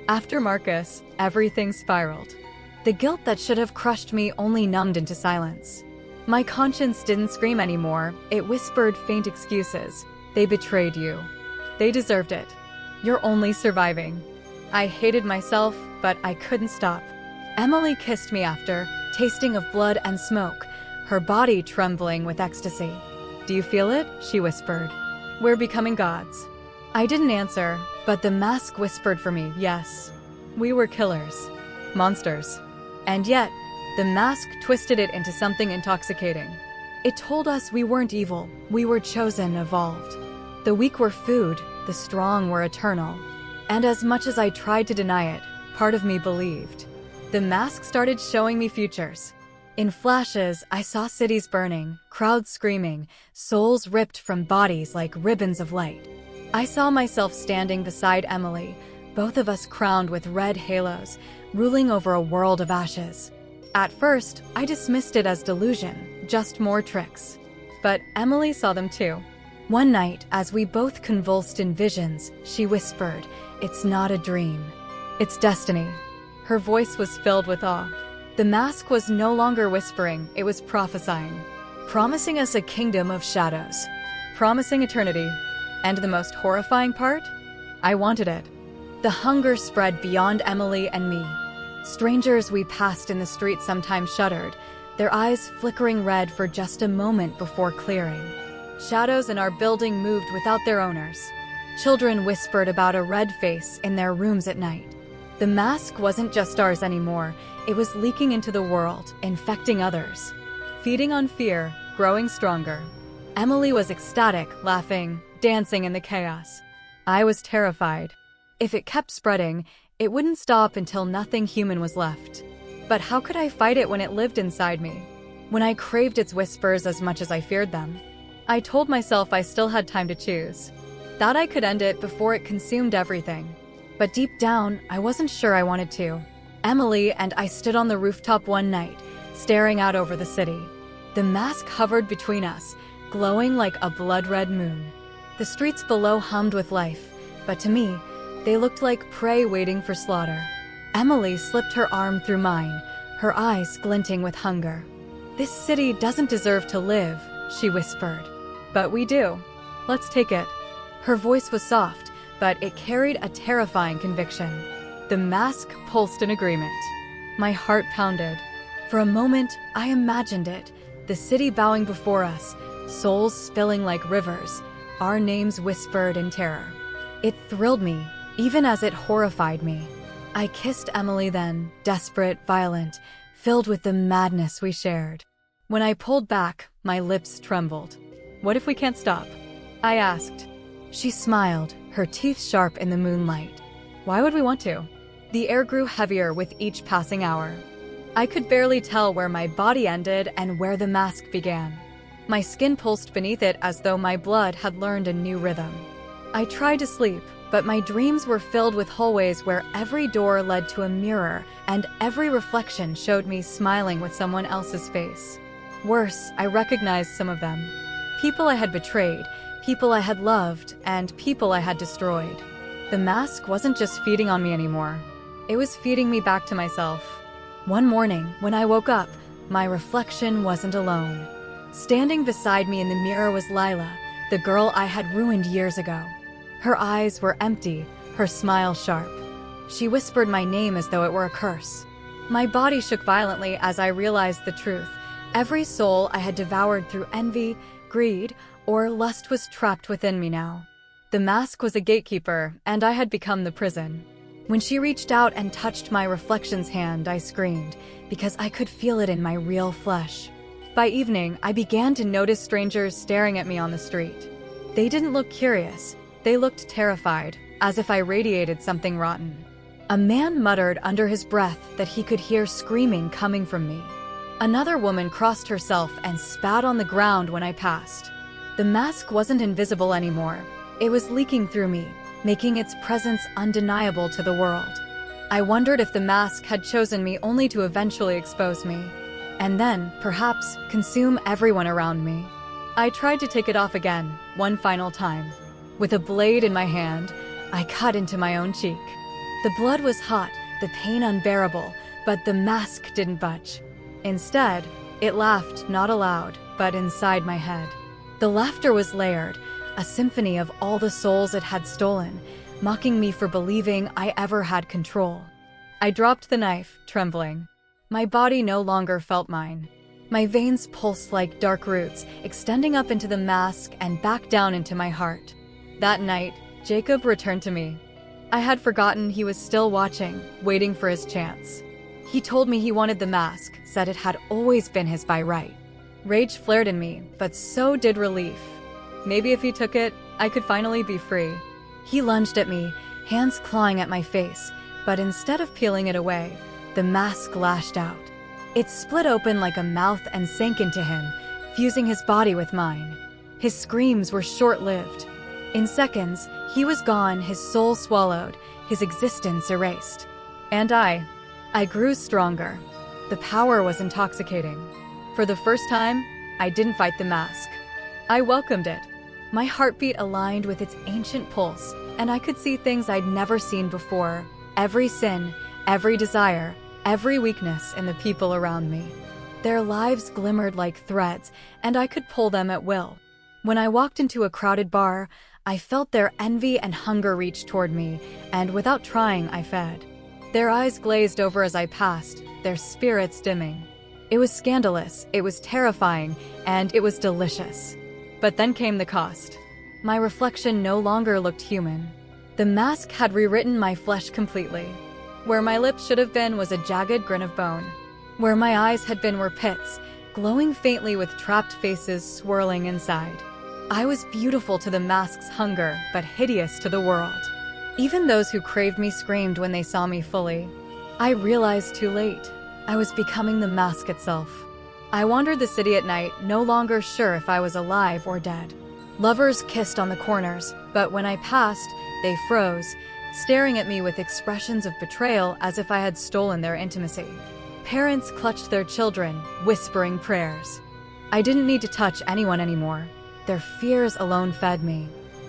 After Marcus, everything spiraled. The guilt that should have crushed me only numbed into silence. My conscience didn't scream anymore, it whispered faint excuses. "They betrayed you. They deserved it. You're only surviving." I hated myself, but I couldn't stop. Emily kissed me after, tasting of blood and smoke, her body trembling with ecstasy. "Do you feel it?" she whispered. "We're becoming gods." I didn't answer, but the mask whispered for me, yes. We were killers. Monsters. And yet, the mask twisted it into something intoxicating. It told us we weren't evil, we were chosen, evolved. The weak were food, the strong were eternal. And as much as I tried to deny it, part of me believed. The mask started showing me futures. In flashes, I saw cities burning, crowds screaming, souls ripped from bodies like ribbons of light. I saw myself standing beside Emily, both of us crowned with red halos, ruling over a world of ashes. At first, I dismissed it as delusion, just more tricks. But Emily saw them too. One night, as we both convulsed in visions, she whispered, "It's not a dream. It's destiny." Her voice was filled with awe. The mask was no longer whispering, it was prophesying. Promising us a kingdom of shadows. Promising eternity. And the most horrifying part? I wanted it. The hunger spread beyond Emily and me. Strangers we passed in the street sometimes shuddered, their eyes flickering red for just a moment before clearing. Shadows in our building moved without their owners. Children whispered about a red face in their rooms at night. The mask wasn't just ours anymore, it was leaking into the world, infecting others. Feeding on fear, growing stronger. Emily was ecstatic, laughing, dancing in the chaos. I was terrified. If it kept spreading, it wouldn't stop until nothing human was left. But how could I fight it when it lived inside me? When I craved its whispers as much as I feared them? I told myself I still had time to choose, that I could end it before it consumed everything. But deep down, I wasn't sure I wanted to. Emily and I stood on the rooftop one night, staring out over the city. The mask hovered between us, glowing like a blood-red moon. The streets below hummed with life, but to me, they looked like prey waiting for slaughter. Emily slipped her arm through mine, her eyes glinting with hunger. "This city doesn't deserve to live," she whispered. "But we do. Let's take it." Her voice was soft, but it carried a terrifying conviction. The mask pulsed in agreement. My heart pounded. For a moment, I imagined it, the city bowing before us, souls spilling like rivers, our names whispered in terror. It thrilled me, even as it horrified me. I kissed Emily then, desperate, violent, filled with the madness we shared. When I pulled back, my lips trembled. "What if we can't stop?" I asked. She smiled, her teeth sharp in the moonlight. "Why would we want to?" The air grew heavier with each passing hour. I could barely tell where my body ended and where the mask began. My skin pulsed beneath it as though my blood had learned a new rhythm. I tried to sleep, but my dreams were filled with hallways where every door led to a mirror and every reflection showed me smiling with someone else's face. Worse, I recognized some of them. People I had betrayed, people I had loved, and people I had destroyed. The mask wasn't just feeding on me anymore. It was feeding me back to myself. One morning, when I woke up, my reflection wasn't alone. Standing beside me in the mirror was Lila, the girl I had ruined years ago. Her eyes were empty, her smile sharp. She whispered my name as though it were a curse. My body shook violently as I realized the truth. Every soul I had devoured through envy, greed, or lust was trapped within me now. The mask was a gatekeeper, and I had become the prison. When she reached out and touched my reflection's hand, I screamed, because I could feel it in my real flesh. By evening, I began to notice strangers staring at me on the street. They didn't look curious. They looked terrified, as if I radiated something rotten. A man muttered under his breath that he could hear screaming coming from me. Another woman crossed herself and spat on the ground when I passed. The mask wasn't invisible anymore. It was leaking through me, making its presence undeniable to the world. I wondered if the mask had chosen me only to eventually expose me, and then, perhaps, consume everyone around me. I tried to take it off again, one final time. With a blade in my hand, I cut into my own cheek. The blood was hot, the pain unbearable, but the mask didn't budge. Instead, it laughed not aloud, but inside my head. The laughter was layered, a symphony of all the souls it had stolen, mocking me for believing I ever had control. I dropped the knife, trembling. My body no longer felt mine. My veins pulsed like dark roots, extending up into the mask and back down into my heart. That night, Jacob returned to me. I had forgotten he was still watching, waiting for his chance. He told me he wanted the mask, said it had always been his by right. Rage flared in me, but so did relief. Maybe if he took it, I could finally be free. He lunged at me, hands clawing at my face, but instead of peeling it away, the mask lashed out. It split open like a mouth and sank into him, fusing his body with mine. His screams were short-lived. In seconds, he was gone, his soul swallowed, his existence erased. And I grew stronger. The power was intoxicating. For the first time, I didn't fight the mask. I welcomed it. My heartbeat aligned with its ancient pulse, and I could see things I'd never seen before. Every sin, every desire, every weakness in the people around me. Their lives glimmered like threads, and I could pull them at will. When I walked into a crowded bar, I felt their envy and hunger reach toward me, and without trying, I fed. Their eyes glazed over as I passed, their spirits dimming. It was scandalous, it was terrifying, and it was delicious. But then came the cost. My reflection no longer looked human. The mask had rewritten my flesh completely. Where my lips should have been was a jagged grin of bone. Where my eyes had been were pits, glowing faintly with trapped faces swirling inside. I was beautiful to the mask's hunger, but hideous to the world. Even those who craved me screamed when they saw me fully. I realized too late. I was becoming the mask itself. I wandered the city at night, no longer sure if I was alive or dead. Lovers kissed on the corners, but when I passed, they froze, staring at me with expressions of betrayal as if I had stolen their intimacy. Parents clutched their children, whispering prayers. I didn't need to touch anyone anymore. Their fears alone fed me.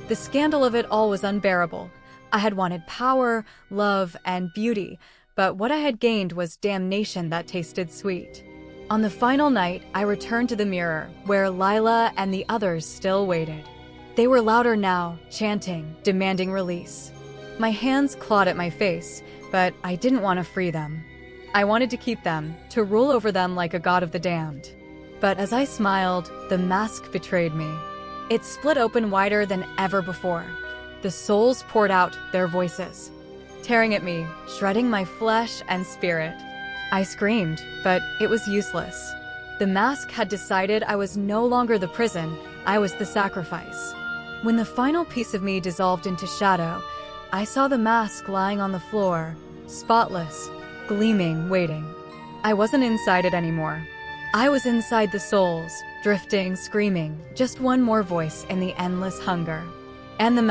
The scandal of it all was unbearable. I had wanted power, love, and beauty, but what I had gained was damnation that tasted sweet. On the final night, I returned to the mirror, where Lila and the others still waited. They were louder now, chanting, demanding release. My hands clawed at my face, but I didn't want to free them. I wanted to keep them, to rule over them like a god of the damned. But as I smiled, the mask betrayed me. It split open wider than ever before. The souls poured out their voices, tearing at me, shredding my flesh and spirit. I screamed, but it was useless. The mask had decided I was no longer the prison, I was the sacrifice. When the final piece of me dissolved into shadow, I saw the mask lying on the floor, spotless, gleaming, waiting. I wasn't inside it anymore. I was inside the souls, drifting, screaming, just one more voice in the endless hunger. And the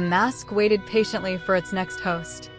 mask waited patiently for its next host.